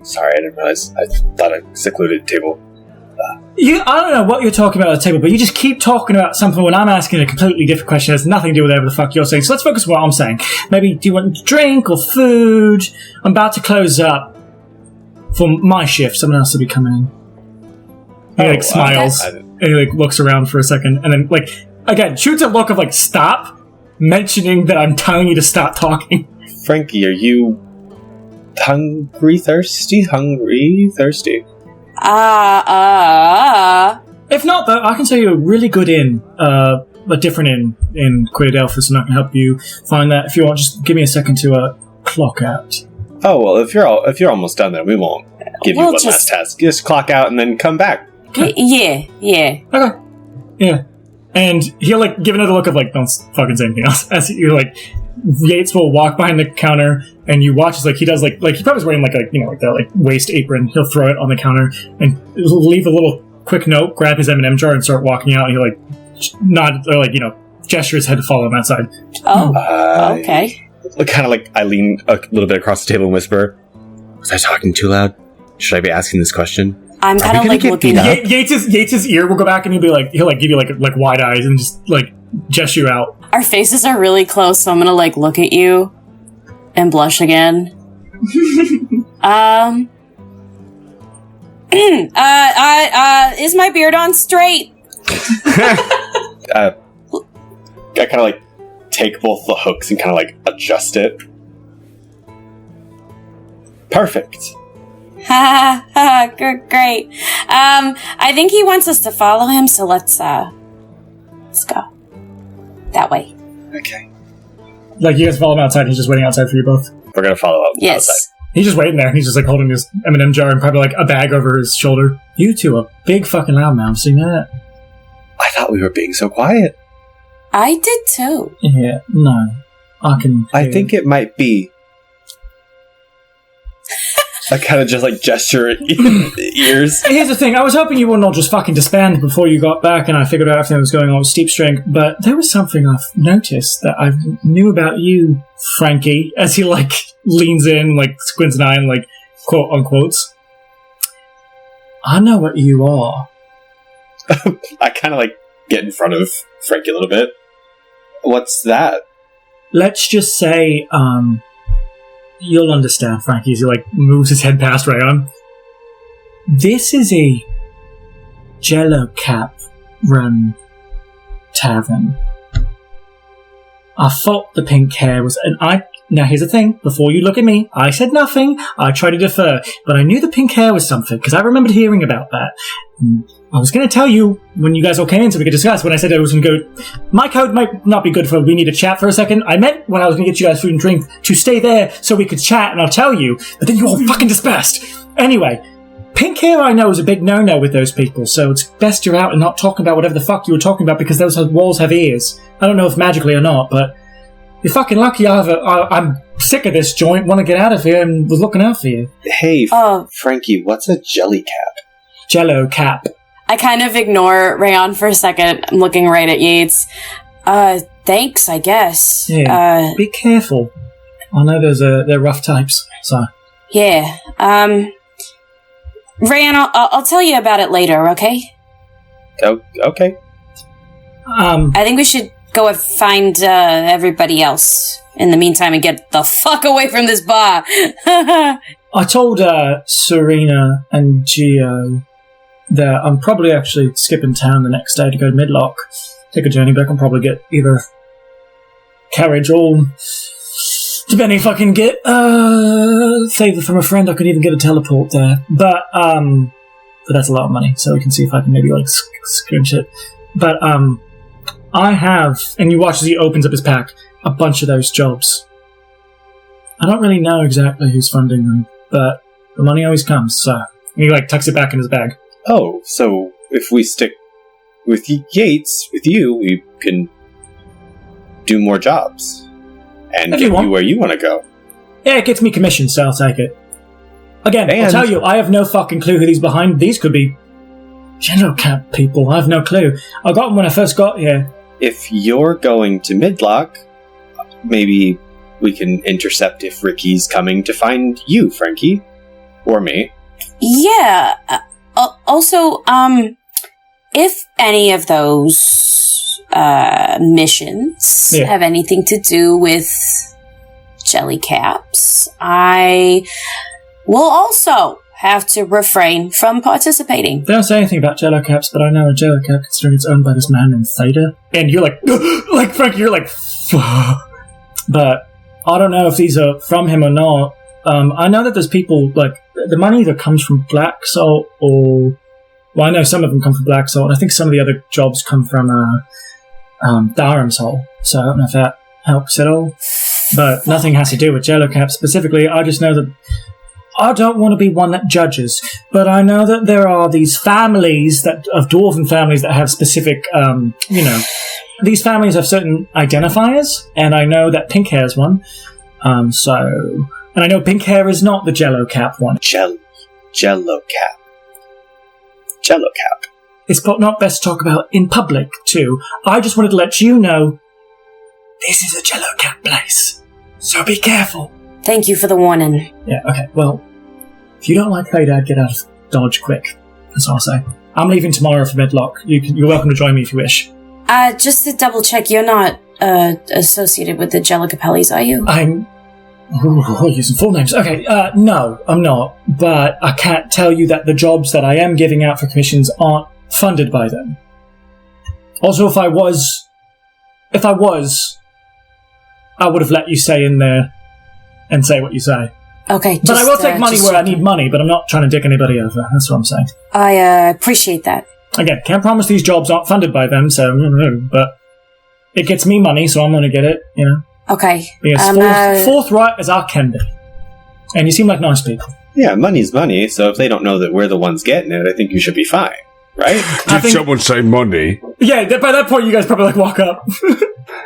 S5: sorry, I didn't realize. I thought I secluded table.
S1: I don't know what you're talking about at the table, but you just keep talking about something when I'm asking a completely different question. It has nothing to do with whatever the fuck you're saying. So let's focus on what I'm saying. Maybe, do you want drink or food? I'm about to close up for my shift. Someone else will be coming in. He smiles, and he looks around for a second, and then again shoots a look of stop mentioning that I'm telling you to stop talking.
S5: Frankie, are you hungry, thirsty?
S1: If not, though, I can tell you a really good inn, a different inn in Kryodelphos, and I can help you find that if you want. Just give me a second to clock out.
S5: Oh well, if you're almost done, then we won't give you one last task. Just clock out and then come back.
S4: Yeah.
S1: Okay. Yeah. And he'll give another look of don't fucking say anything else. As you're Yates will walk behind the counter, and you watch as he does he probably is wearing that waist apron. He'll throw it on the counter and leave a little quick note, grab his M&M jar, and start walking out. And he'll nod or gesture his head to follow him outside.
S4: Oh, okay.
S5: Kind of I lean a little bit across the table and whisper, "Was I talking too loud? Should I be asking this question?"
S4: I'm kind of looking
S1: up. Yates's ear will go back, and he'll give you wide eyes and just gesture you out.
S4: Our faces are really close, so I'm gonna look at you and blush again. Is my beard on straight?
S5: I kind of take both the hooks and kind of adjust it. Perfect.
S4: Ha ha, great. I think he wants us to follow him, so let's go. That way.
S5: Okay.
S1: You guys follow him outside, he's just waiting outside for you both.
S5: We're gonna follow up
S4: yes.
S5: outside.
S1: He's just waiting there. He's just holding his M&M jar and probably a bag over his shoulder. You two are big fucking loudmouths, you know that?
S5: I thought we were being so quiet.
S4: I did too.
S1: Yeah, no. I
S5: think it might be. I kind of just gesture at ears.
S1: Here's the thing, I was hoping you wouldn't all just fucking disband before you got back and I figured out everything that was going on with Steep Strength, but there was something I've noticed that I knew about you, Frankie, as he leans in, squints an eye and quote unquotes. I know what you are.
S5: I kind of get in front of Frankie a little bit. What's that?
S1: Let's just say, you'll understand, Frankie, as he moves his head past Rayon. This is a Jello Cap run tavern. I thought the pink hair was, and Now, here's the thing. Before you look at me, I said nothing. I tried to defer. But I knew the pink hair was something, because I remembered hearing about that. I was going to tell you when you guys all came in so we could discuss. When I said I was going to go, my code might not be good for we need to chat for a second. I meant when I was going to get you guys food and drink to stay there so we could chat, and I'll tell you. But then you all fucking dispersed. Anyway, pink hair I know is a big no-no with those people, so it's best you're out and not talking about whatever the fuck you were talking about because those walls have ears. I don't know if magically or not, but you're fucking lucky I'm sick of this joint, want to get out of here, and was looking out for you.
S5: Hey, Frankie, what's a jelly cap?
S1: Jello cap.
S4: I kind of ignore Rayon for a second. I'm looking right at Yates. Thanks, I guess.
S1: Yeah, be careful. I know they're rough types, so...
S4: Yeah, Rayon, I'll tell you about it later, okay?
S5: Oh, okay.
S4: I think we should go and find everybody else in the meantime and get the fuck away from this bar.
S1: I told Serena and Gio that I'm probably actually skipping town the next day to go to Midlock, take a journey back, and probably get either carriage or, depending if I can get favor from a friend, I could even get a teleport there. But that's a lot of money, so we can see if I can maybe scrimch it. But I have, and you watch as he opens up his pack, a bunch of those jobs. I don't really know exactly who's funding them, but the money always comes, so... And he tucks it back in his bag.
S5: Oh, so if we stick with Yates, with you, we can do more jobs. And get you where you want to go.
S1: Yeah, it gets me commission, so I'll take it. Again, I'll tell you, I have no fucking clue who these behind. These could be General Camp people. I have no clue. I got them when I first got here.
S5: If you're going to Midlock, maybe we can intercept if Ricky's coming to find you, Frankie. Or me.
S4: Yeah. Also, if any of those missions have anything to do with jellycaps, I will also have to refrain from participating.
S1: They don't say anything about jellycaps, but I know a jellycap considering it's owned by this man named Theta. And you're like Frankie, you're like, but I don't know if these are from him or not. I know that there's people, the money either comes from Black Salt or... Well, I know some of them come from Black Salt, and I think some of the other jobs come from Dharam's Hole, so I don't know if that helps at all. But nothing has to do with Jellocap specifically. I just know that I don't want to be one that judges, but I know that there are these families of dwarven families that have specific, these families have certain identifiers, and I know that pink hair is one. And I know pink hair is not the Jello Cap one.
S5: Jello Cap.
S1: It's not best to talk about in public, too. I just wanted to let you know this is a Jello Cap place, so be careful.
S4: Thank you for the warning.
S1: Yeah, okay, well, if you don't like Dad, get out of Dodge quick. That's all I'll say. I'm leaving tomorrow for Midlock. You're welcome to join me if you wish.
S4: Just to double check, you're not associated with the Jello Capellis, are you?
S1: I'm using full names. Okay, no, I'm not. But I can't tell you that the jobs that I am giving out for commissions aren't funded by them. Also, if I was, I would have let you say in there and say what you say.
S4: Okay,
S1: but I will take money where I need money, but I'm not trying to dick anybody over. That's what I'm saying.
S4: I appreciate that.
S1: Again, can't promise these jobs aren't funded by them, so, but it gets me money, so I'm going to get it,
S4: Okay.
S1: Be as forthright as I can be. And you seem like nice people.
S5: Yeah, money's money, so if they don't know that we're the ones getting it, I think you should be fine, right?
S7: Did someone say money?
S1: Yeah, by that point you guys probably walk up.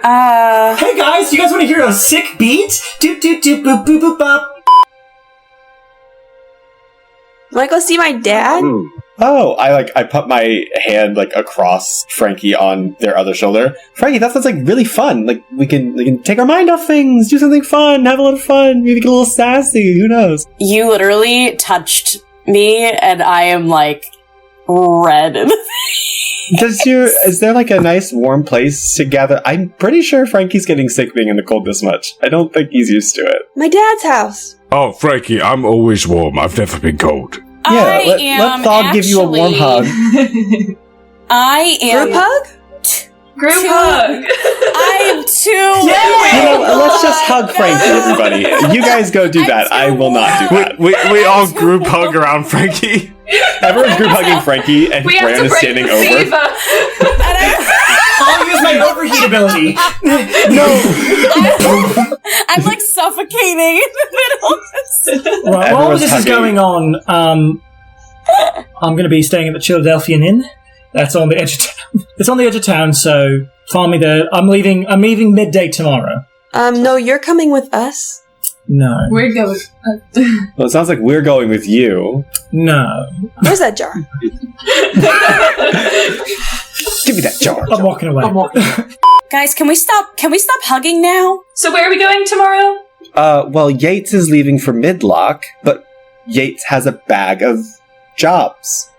S1: Hey guys, you guys want to hear a sick beat? Doop doop doop boop boop boop bop.
S6: Want to go see my dad?
S5: Oh, I put my hand across Frankie on their other shoulder. Frankie, that sounds really fun. We can take our mind off things, do something fun, have a lot of fun, maybe get a little sassy. Who knows?
S4: You literally touched me, and I am red in the face.
S5: Is there a nice warm place to gather? I'm pretty sure Frankie's getting sick being in the cold this much. I don't think he's used to it.
S6: My dad's house.
S7: Oh, Frankie, I'm always warm. I've never been cold.
S5: Yeah, let Thog give you a warm hug.
S4: I am...
S6: Group hug?
S3: Group hug.
S4: I'm too.
S5: Let's just hug Frankie, everybody. You guys go do that. I will not do that.
S2: We all group hug around Frankie.
S5: Everyone's group hugging Frankie, and
S3: We have
S5: Bran
S3: to
S5: is
S3: break
S5: standing
S3: the
S5: over.
S3: Siva.
S1: I'll use my overheat ability.
S4: I'm like suffocating in the middle of this.
S1: While
S5: Everyone's
S1: this is
S5: hugging.
S1: going on, I'm going to be staying at the Philadelphian Inn. That's on the edge of town. It's on the edge of town, so follow me there. I'm leaving midday tomorrow.
S6: No, you're coming with us.
S1: No.
S3: We're going.
S5: Well, it sounds like we're going with you.
S1: No.
S6: Where's that jar?
S5: Give me that jar.
S1: I'm walking away.
S4: Guys, can we stop hugging now?
S3: So where are we going tomorrow?
S5: Well, Yates is leaving for Midlock, but Yates has a bag of jobs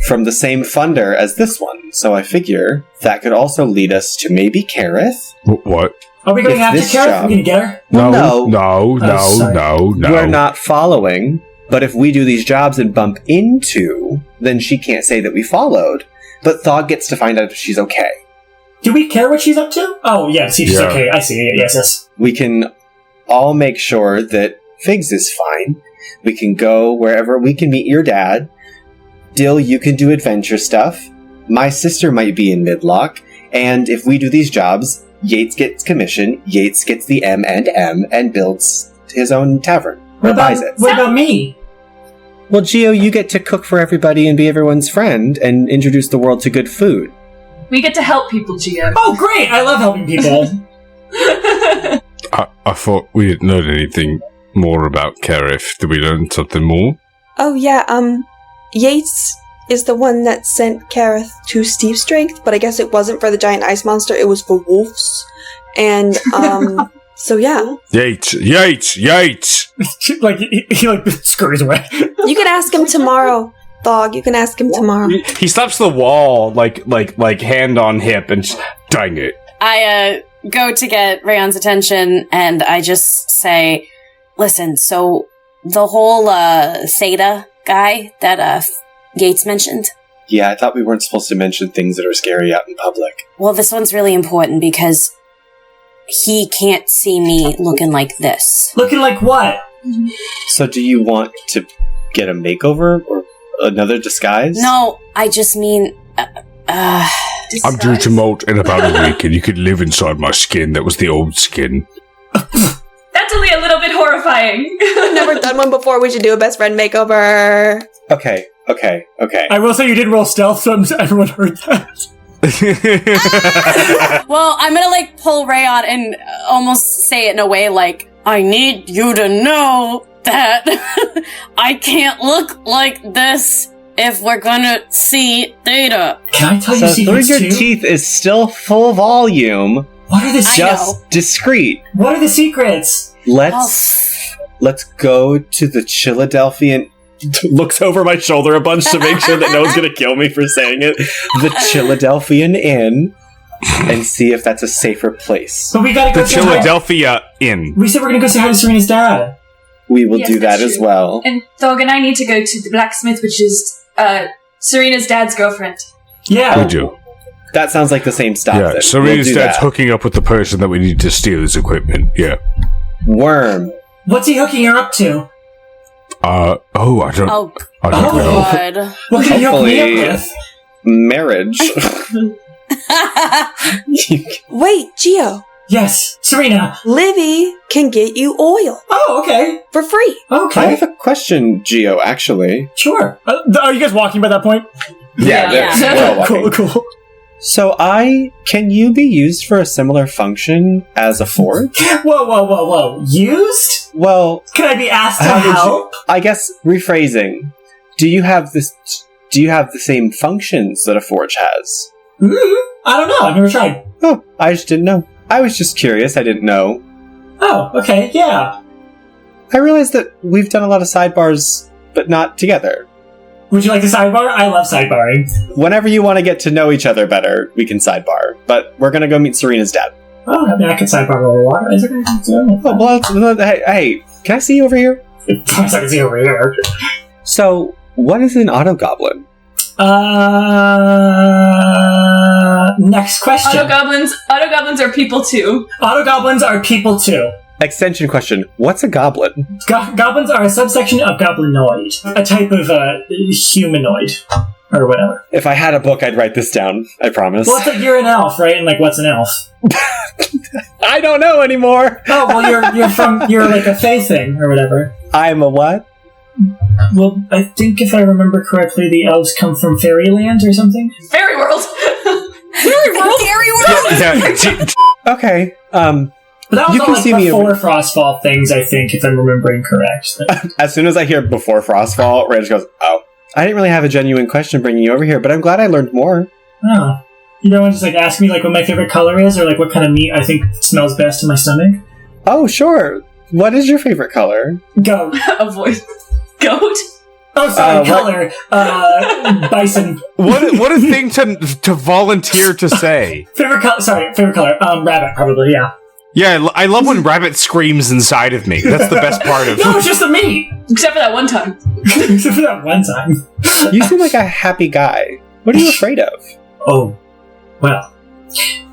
S5: from the same funder as this one, so I figure that could also lead us to maybe Kareth.
S7: What?
S1: Are we going
S5: If
S1: after
S5: this
S1: Kara?
S5: job-
S1: We're going to get her?
S5: No.
S7: No.
S5: We're not following, but if we do these jobs and bump into, then she can't say that we followed. But Thog gets to find out if she's okay.
S1: Do we care what she's up to? Oh, yeah, see, she's
S7: Yeah.
S1: okay. I see. Yes.
S5: We can all make sure that Figs is fine. We can go wherever we can meet your dad. Dill, you can do adventure stuff. My sister might be in Midlock. And if we do these jobs, Yates gets commission, Yates gets the M&M, and builds his own tavern. Or buys it.
S1: What about me?
S5: Well, Gio, you get to cook for everybody and be everyone's friend and introduce the world to good food.
S3: We get to help people, Gio.
S1: Oh, great! I love helping people.
S7: I thought we had known anything more about Kareth. Did we learn something more?
S6: Oh yeah, Yates is the one that sent Kareth to Steve's strength, but I guess it wasn't for the giant ice monster, it was for wolves. And, so yeah.
S7: Yates!
S1: like, he like, scurries away.
S6: You can ask him tomorrow, Thog. You can ask him tomorrow.
S2: He stops the wall, like hand on hip, and
S7: Dang it.
S4: I go to get Rayon's attention, and I just say, "Listen, so the whole Theta guy that Yates mentioned.
S5: Yeah, I thought we weren't supposed to mention things that are scary out in public.
S4: Well, this one's really important because he can't see me looking like this.
S1: Looking like what?
S5: So do you want to get a makeover or another disguise?
S4: No, I just mean,
S7: I'm due to molt in about a week, and you could live inside my skin. That was the old skin.
S3: That's only a little bit horrifying.
S6: Never done one before. We should do a best friend makeover.
S5: Okay.
S1: I will say you did roll stealth, so everyone heard that.
S4: well, I'm gonna like pull Rayon and almost say it in a way like, I need you to know that I can't look like this if we're gonna see Theta.
S1: Can I tell you
S5: So
S1: secrets
S5: through your
S1: too?
S5: teeth is still full volume,
S1: What are the
S4: I
S5: just
S4: know.
S5: discreet.
S1: What are the secrets?
S5: Let's go to the Philadelphian. Looks over my shoulder a bunch to make sure that no one's gonna kill me for saying it. The Philadelphian Inn, and see if that's a safer place.
S1: But we gotta go
S2: the
S1: say hi.
S2: Philadelphia Inn.
S1: We said we're gonna go say hi to Serena's dad.
S5: We will
S3: Yes,
S5: do that
S3: that's
S5: as
S3: true.
S5: well.
S3: And Thog and I need to go to the blacksmith, which is Serena's dad's girlfriend.
S1: Yeah.
S7: Would you?
S5: That sounds like the same stuff.
S7: Yeah,
S5: then.
S7: Serena's
S5: We'll do
S7: dad's
S5: that.
S7: hooking up with the person that we need to steal his equipment. Yeah.
S5: Worm.
S1: What's he hooking her up to?
S7: I don't
S4: Oh,
S7: know.
S4: God.
S1: What can he hook me
S5: Hopefully-
S1: up with?
S5: Marriage.
S6: Wait, Gio.
S1: Yes, Serena.
S6: Livy can get you oil
S1: Oh, okay.
S6: for free.
S5: I
S1: Okay.
S5: have a question, Gio, actually.
S1: Sure. Are you guys walking by that point?
S3: Yeah.
S5: we're all
S1: Cool,
S5: walking.
S1: cool.
S5: So can you be used for a similar function as a forge?
S1: Whoa. Used?
S5: Well,
S1: Can I be asked to
S5: How would you-
S1: help?
S5: I guess rephrasing. Do you have the same functions that a forge has?
S1: I don't know. I've never tried.
S5: Oh, I just didn't know. I was just curious. I didn't know.
S1: Oh, okay. Yeah.
S5: I realized that we've done a lot of sidebars, but not together.
S1: Would you like to sidebar? I love sidebarring.
S5: Whenever you want to get to know each other better, we can sidebar. But we're gonna go meet Serena's dad.
S1: Oh, I mean, I could sidebar over water. Is it going to
S5: Oh, well, hey, can I see you over here?
S1: I can see over here.
S5: So, what is an auto goblin?
S1: Next question.
S3: Autogoblins are people too.
S1: Autogoblins are people too.
S5: Extension question. What's a goblin?
S1: Goblins are a subsection of goblinoid, a type of humanoid, or whatever.
S5: If I had a book, I'd write this down. I promise.
S1: Well, it's like you're an elf, right? And like, what's an elf?
S5: I don't know anymore.
S1: Oh, well, you're like a fae thing, or whatever.
S5: I'm a what?
S1: Well, I think if I remember correctly, the elves come from fairyland or something.
S3: Fairy world.
S4: Fairy world.
S5: Okay.
S1: But that was
S5: You
S1: all
S5: can
S1: like
S5: see me
S1: before Frostfall things, I think, if I'm remembering correct.
S5: As soon as I hear before Frostfall, Ray just goes, oh. I didn't really have a genuine question bringing you over here, but I'm glad I learned more.
S1: Oh. You don't want to just like ask me like what my favorite color is, or like what kind of meat I think smells best in my stomach?
S5: Oh, sure. What is your favorite color?
S1: Goat.
S3: A voice. Goat.
S1: Oh, sorry, color. Bison.
S2: What a thing to volunteer to say.
S1: Favorite color. Rabbit, probably, yeah.
S2: Yeah, I love when rabbit screams inside of me. That's the best part of it.
S1: No, it's just the meat!
S3: Except for that one time.
S1: Except for that one time.
S5: You seem like a happy guy. What are you afraid of?
S1: Oh, well.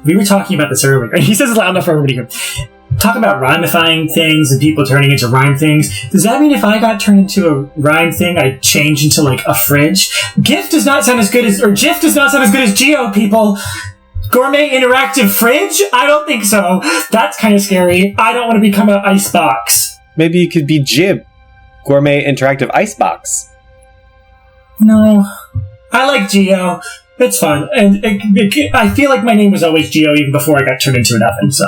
S1: We were talking about this earlier. He says it loud enough for everybody to hear. Talk about rhymifying things and people turning into rhyme things. Does that mean if I got turned into a rhyme thing, I'd change into, like, a fridge? GIF does not sound as good as... Or GIF does not sound as good as Geo, people! Gourmet interactive fridge? I don't think so. That's kind of scary. I don't want to become an icebox.
S5: Maybe you could be Jib. Gourmet interactive icebox.
S1: No. I like Geo. It's fun. And I feel like my name was always Geo even before I got turned into an oven, so...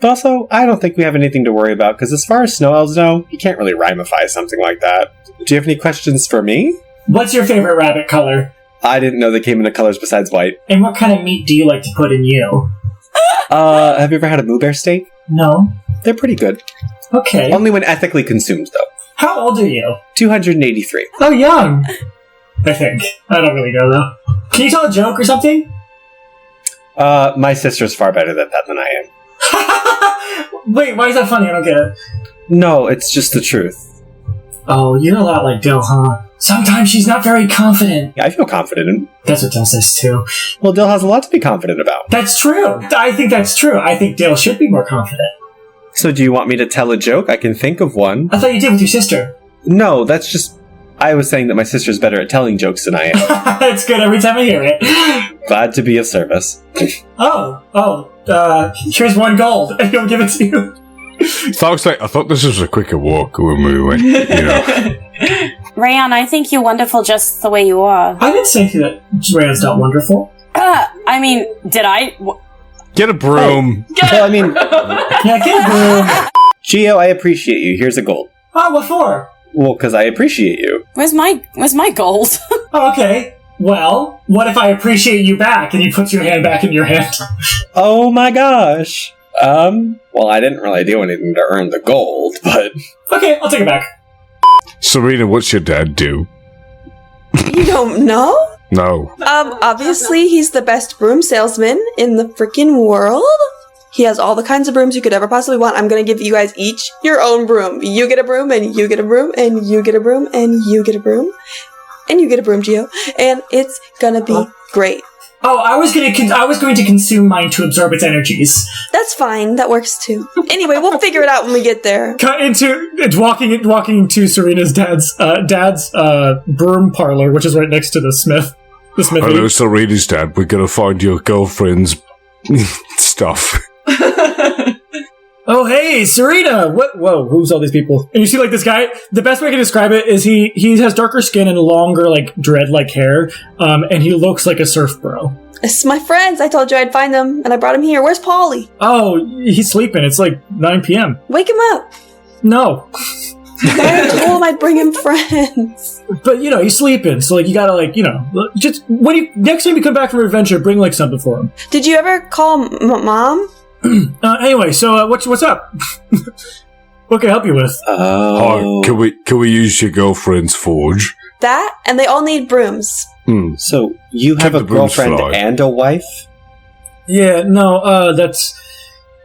S5: But also, I don't think we have anything to worry about, because as far as snow elves know, you can't really rhymify something like that. Do you have any questions for me?
S1: What's your favorite rabbit color?
S5: I didn't know they came in colors besides white.
S1: And what kind of meat do you like to put in you?
S5: Have you ever had a blue bear steak?
S1: No.
S5: They're pretty good.
S1: Okay.
S5: Only when ethically consumed, though.
S1: How old are you?
S5: 283.
S1: Oh, young. I think. I don't really know, though. Can you tell a joke or something?
S5: My sister's far better at that than I am.
S1: Wait, why is that funny? I don't get it.
S5: No, it's just the truth.
S1: Oh, you're a lot like Dill, huh? Sometimes she's not very confident.
S5: I feel confident in.
S1: That's what Dill says, too.
S5: Well, Dill has a lot to be confident about.
S1: That's true. I think that's true. I think Dill should be more confident.
S5: So do you want me to tell a joke? I can think of one.
S1: I thought you did with your sister.
S5: No, that's just... I was saying that my sister's better at telling jokes than I am.
S1: That's good every time I hear it.
S5: Glad to be of service.
S1: Here's 1 gold. And he'll give it to you.
S7: Thog's like, I thought this was a quicker walk when we went, you know.
S4: Rayan, I think you're wonderful just the way you are.
S1: I didn't say that Rand's not wonderful.
S4: I mean, did I?
S2: Get a broom.
S5: Well, I mean...
S1: Yeah, get a broom.
S5: Geo, I appreciate you. Here's a gold.
S1: Oh, what for?
S5: Well, because I appreciate you.
S4: Where's my gold?
S1: Oh, okay. Well, what if I appreciate you back and you put your hand back in your hand?
S5: Oh my gosh. Well, I didn't really do anything to earn the gold, but...
S1: Okay, I'll take it back.
S7: Serena, what's your dad do?
S6: You don't know?
S7: No.
S6: Obviously, he's the best broom salesman in the freaking world. He has all the kinds of brooms you could ever possibly want. I'm gonna give you guys each your own broom. You get a broom, and you get a broom, and you get a broom, and you get a broom. And you get a broom, Geo. And it's gonna be great.
S1: Oh, I was going to consume mine to absorb its energies.
S6: That's fine. That works too. Anyway, we'll figure it out when we get there.
S1: Cut into walking to Serena's dad's broom parlor, which is right next to the smith. The smithy.
S7: Hello, Serena's dad. We're gonna find your girlfriend's stuff.
S1: Oh, hey, Serena! What? Whoa, who's all these people? And you see, like, this guy, the best way I can describe it is he has darker skin and longer, like, dread-like hair, and he looks like a surf bro.
S6: It's my friends. I told you I'd find them, and I brought him here. Where's Paulie?
S1: Oh, he's sleeping. It's like 9 p.m.
S6: Wake him up.
S1: No.
S6: I told him I'd bring him friends.
S1: But, you know, he's sleeping, so, like, you gotta, like, you know, just, next time you come back from your adventure, bring, like, something for him.
S6: Did you ever call Mom?
S1: Anyway, so what's up? What can I help you with?
S7: Hi, can we use your girlfriend's forge?
S6: That, and they all need brooms.
S5: So, you have
S7: Keep
S5: a
S7: the brooms
S5: girlfriend
S7: fly.
S5: and a wife?
S1: Yeah, no, that's...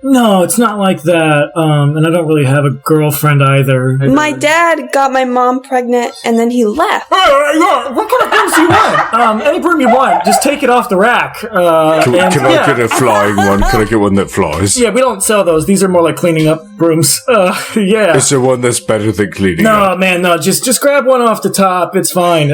S1: No, it's not like that. And I don't really have a girlfriend either.
S6: My dad got my mom pregnant and then he left.
S1: Yeah, what kind of brooms do you want? Any broom you want, just take it off the rack.
S7: Can I get a flying one? Can I get one that flies?
S1: Yeah, we don't sell those. These are more like cleaning up brooms. Yeah.
S7: Is there one that's better than cleaning
S1: No,
S7: up?
S1: man, no. Just grab one off the top. It's fine.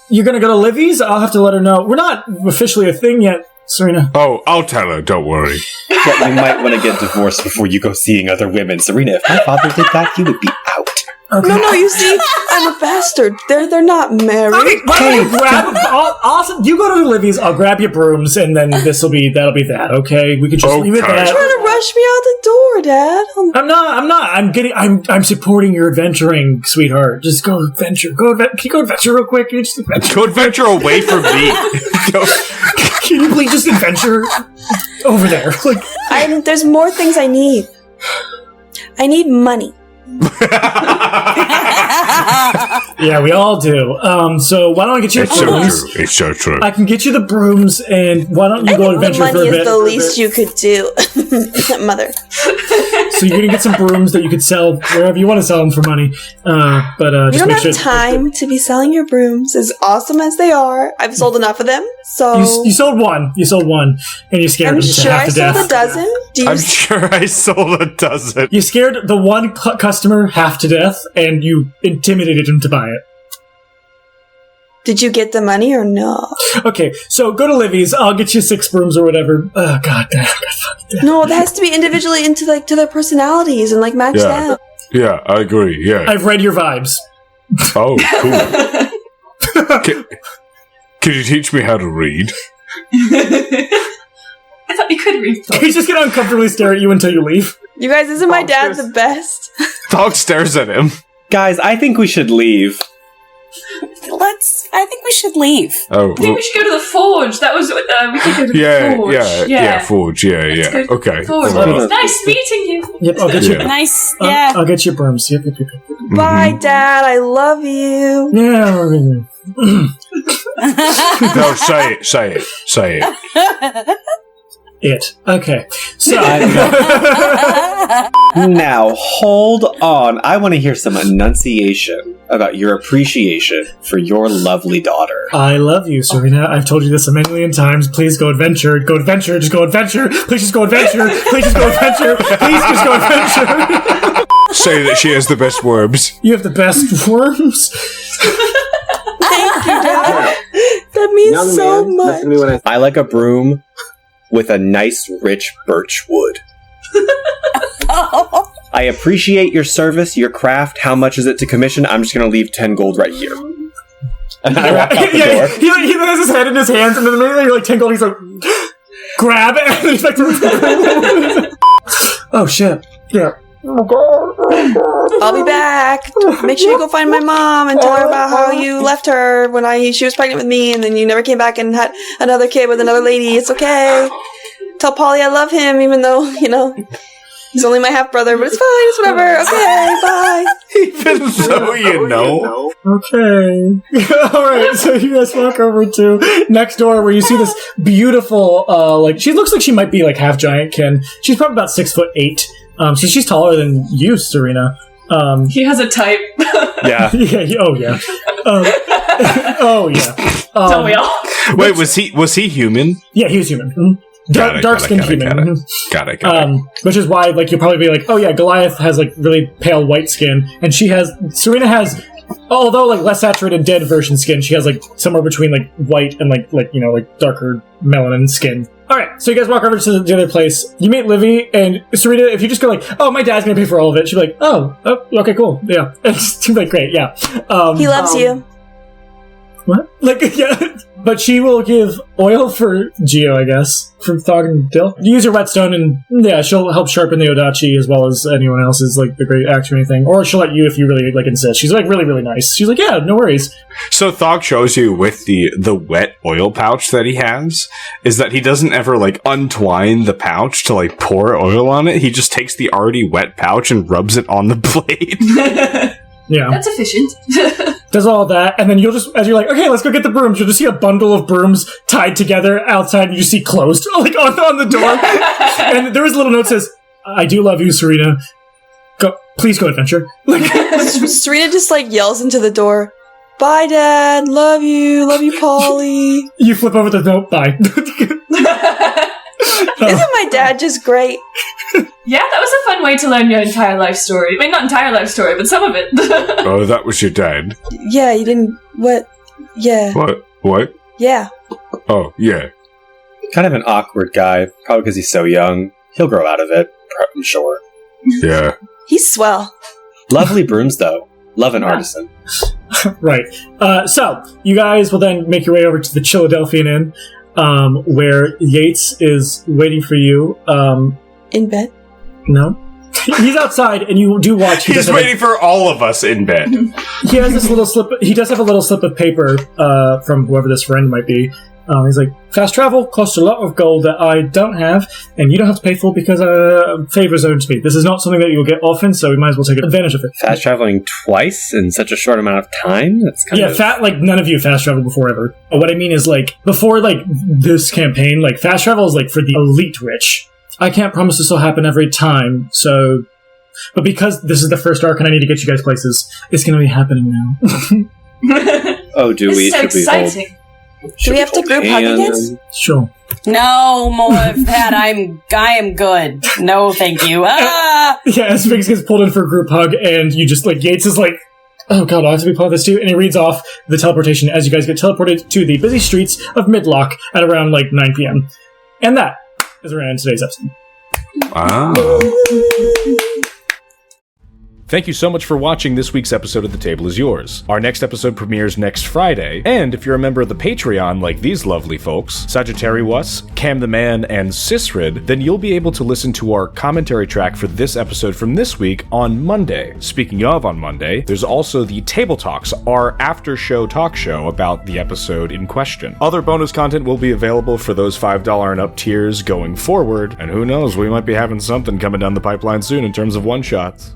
S1: You're gonna go to Livy's? I'll have to let her know. We're not officially a thing yet, Serena.
S7: Oh, I'll tell her, don't worry.
S5: But you might want to get divorced before you go seeing other women. Serena, if my father did that, he would be out.
S6: Okay. No, you see, I'm a bastard. They're not married.
S1: Okay, why don't you grab? Awesome. You go to Livy's. I'll grab your brooms, and then that'll be that. Okay, we can just leave it at
S7: Okay.
S1: that.
S6: You're trying to rush me out the door, Dad.
S1: I'm not. I'm supporting your adventuring, sweetheart. Just go adventure. Can you go adventure real quick? Can you just adventure?
S2: Go adventure away from me.
S1: Can you please just adventure over there? Like,
S6: There's more things I need. I need money.
S1: yeah, we all do. So why don't I get you
S7: It's
S1: the
S7: so
S1: brooms?
S7: true. It's so true.
S1: I can get you the brooms, and why don't you go adventure
S6: the
S1: for a
S6: money
S1: bit?
S6: is the least you could do, Mother.
S1: So you're gonna get some brooms that you could sell wherever you want to sell them for money. But
S6: You
S1: just
S6: don't
S1: make
S6: have
S1: sure
S6: time to be selling your brooms, as awesome as they are. I've sold enough of them, so
S1: You sold one. You sold one, and you scared
S6: I'm
S1: them to
S6: sure
S1: half
S6: I
S1: to
S6: sold
S1: death.
S6: a dozen. Do you
S2: I'm sure I sold a dozen.
S1: You scared the one customer half to death, and you intimidated him to buy it.
S6: Did you get the money or no?
S1: Okay, so go to Livy's. I'll get you 6 brooms or whatever. Oh, God damn.
S6: No, that has to be individually into to their personalities and match
S7: Yeah.
S6: them.
S7: Yeah, I agree. Yeah.
S1: I've read your vibes.
S7: Oh, cool. Can you teach me how to read?
S3: I thought you could read books.
S1: He's just gonna uncomfortably stare at you until you leave.
S6: You guys, isn't my dad the best?
S2: Dog stares at him.
S5: Guys, I think we should leave.
S4: I think we should leave.
S7: Oh,
S3: I think we should go to the forge. That was we could go to the forge.
S7: Forge.
S3: Let's go to
S7: Okay.
S3: the forge.
S7: Alright.
S3: It's nice meeting you.
S1: Yep, I'll get you.
S7: Yeah.
S4: Nice, yeah.
S1: I'll get your brooms. Yep.
S6: Bye, Dad. I love you.
S1: Yeah.
S7: No, say it.
S1: It. Okay. So.
S5: Now, hold on. I want to hear some enunciation about your appreciation for your lovely daughter.
S1: I love you, Serena. I've told you this a million times. Please go adventure. Go adventure. Just go adventure. Please just go adventure. Please just go adventure. Please just go adventure.
S7: Say that she has the best worms.
S1: You have the best worms.
S6: Thank you, Dad. That means so much.
S5: I like a broom with a nice, rich birch wood. I appreciate your service, your craft. How much is it to commission? I'm just going to leave 10 gold right here. And I walk out the door.
S1: He has his head in his hands, and then immediately you're like 10 gold. He's like, grab it, and then he's like, oh shit, yeah.
S6: I'll be back. Make sure you go find my mom and tell her about how you left her when she was pregnant with me, and then you never came back and had another kid with another lady. It's okay. Tell Polly I love him, even though he's only my half brother, but it's fine. It's whatever. Okay, bye.
S2: Even though you know.
S1: Okay. Alright, so you guys walk over to next door where you see this beautiful, she looks like she might be half giant kin. She's probably about 6'8". So she's taller than you, Serena.
S3: He has a type.
S5: Yeah.
S1: Oh yeah. Oh yeah.
S3: Don't we all?
S2: Wait, was he human?
S1: Yeah, he was human. Mm-hmm. Dark-skinned human.
S7: Got it.
S1: Which is why, you'll probably be like, oh yeah, Goliath has really pale white skin, and Serena has, although less saturated dead version skin, she has somewhere between white and darker melanin skin. All right, so you guys walk over to the other place. You meet Livy, and Serena, if you just go oh, my dad's gonna pay for all of it, she'll be like, oh, okay, cool, yeah. And she'll be like, great, yeah.
S6: He loves you.
S1: What? Yeah. But she will give oil for Geo, I guess, for Thog and Dill. You use your whetstone, and yeah, she'll help sharpen the Odachi as well as anyone else's, the great axe or anything. Or she'll let you if you really insist. She's really, really nice. She's like, yeah, no worries.
S2: So Thog shows you with the wet oil pouch that he has, is that he doesn't ever untwine the pouch to pour oil on it. He just takes the already wet pouch and rubs it on the blade.
S1: Yeah.
S3: That's efficient.
S1: does all that, and then you'll just, as you're like, okay, let's go get the brooms, you'll just see a bundle of brooms tied together outside, and you see closed, like, on the door. And there is a little note that says, I do love you, Serena. Please go adventure.
S6: Serena just, like, yells into the door, bye, Dad, love you, Polly.
S1: You flip over the note, bye.
S6: Isn't my dad just great?
S3: Yeah, that was a fun way to learn your entire life story. I mean, not entire life story, but some of it.
S7: Oh, that was your dad?
S6: Yeah, you didn't... What? Yeah.
S7: What?
S6: Yeah.
S7: Oh, yeah.
S5: Kind of an awkward guy, probably because he's so young. He'll grow out of it, I'm sure.
S7: Yeah.
S6: He's swell.
S5: Lovely brooms, though. Love an artisan.
S1: Right. So, you guys will then make your way over to the Philadelphian Inn, where Yates is waiting for you.
S6: In bed?
S1: No. He's outside, and you do watch.
S2: He's waiting for all of us in bed.
S1: He has this little slip. He does have a little slip of paper from whoever this friend might be. He's like, fast travel costs a lot of gold that I don't have, and you don't have to pay for because favors owed to me. This is not something that you'll get often, so we might as well take advantage of it.
S5: Fast traveling twice in such a short amount of time? That's kind of...
S1: like, none of you fast traveled before ever. What I mean is, like, before, like, this campaign, like, fast travel is, like, for the elite rich. I can't promise this will happen every time, so... But because this is the first arc and I need to get you guys places, it's going to be happening now.
S5: Oh, do we?
S3: This is so exciting.
S6: Do we have to group hug again?
S1: Sure.
S4: No more of that. I am good. No, thank you. Ah!
S1: Yeah, as Biggs gets pulled in for a group hug, and you just, like, Yates is like, oh god, I have to be part of this too, and he reads off the teleportation as you guys get teleported to the busy streets of Midlock at around, like, 9 p.m. And that is around today's episode.
S7: Wow.
S2: Thank you so much for watching this week's episode of The Table Is Yours. Our next episode premieres next Friday, and if you're a member of the Patreon like these lovely folks, Sagittarius, Cam the Man, and Sisrid, then you'll be able to listen to our commentary track for this episode from this week on Monday. Speaking of on Monday, there's also the Table Talks, our after-show talk show about the episode in question. Other bonus content will be available for those $5 and up tiers going forward, and who knows, we might be having something coming down the pipeline soon in terms of one-shots.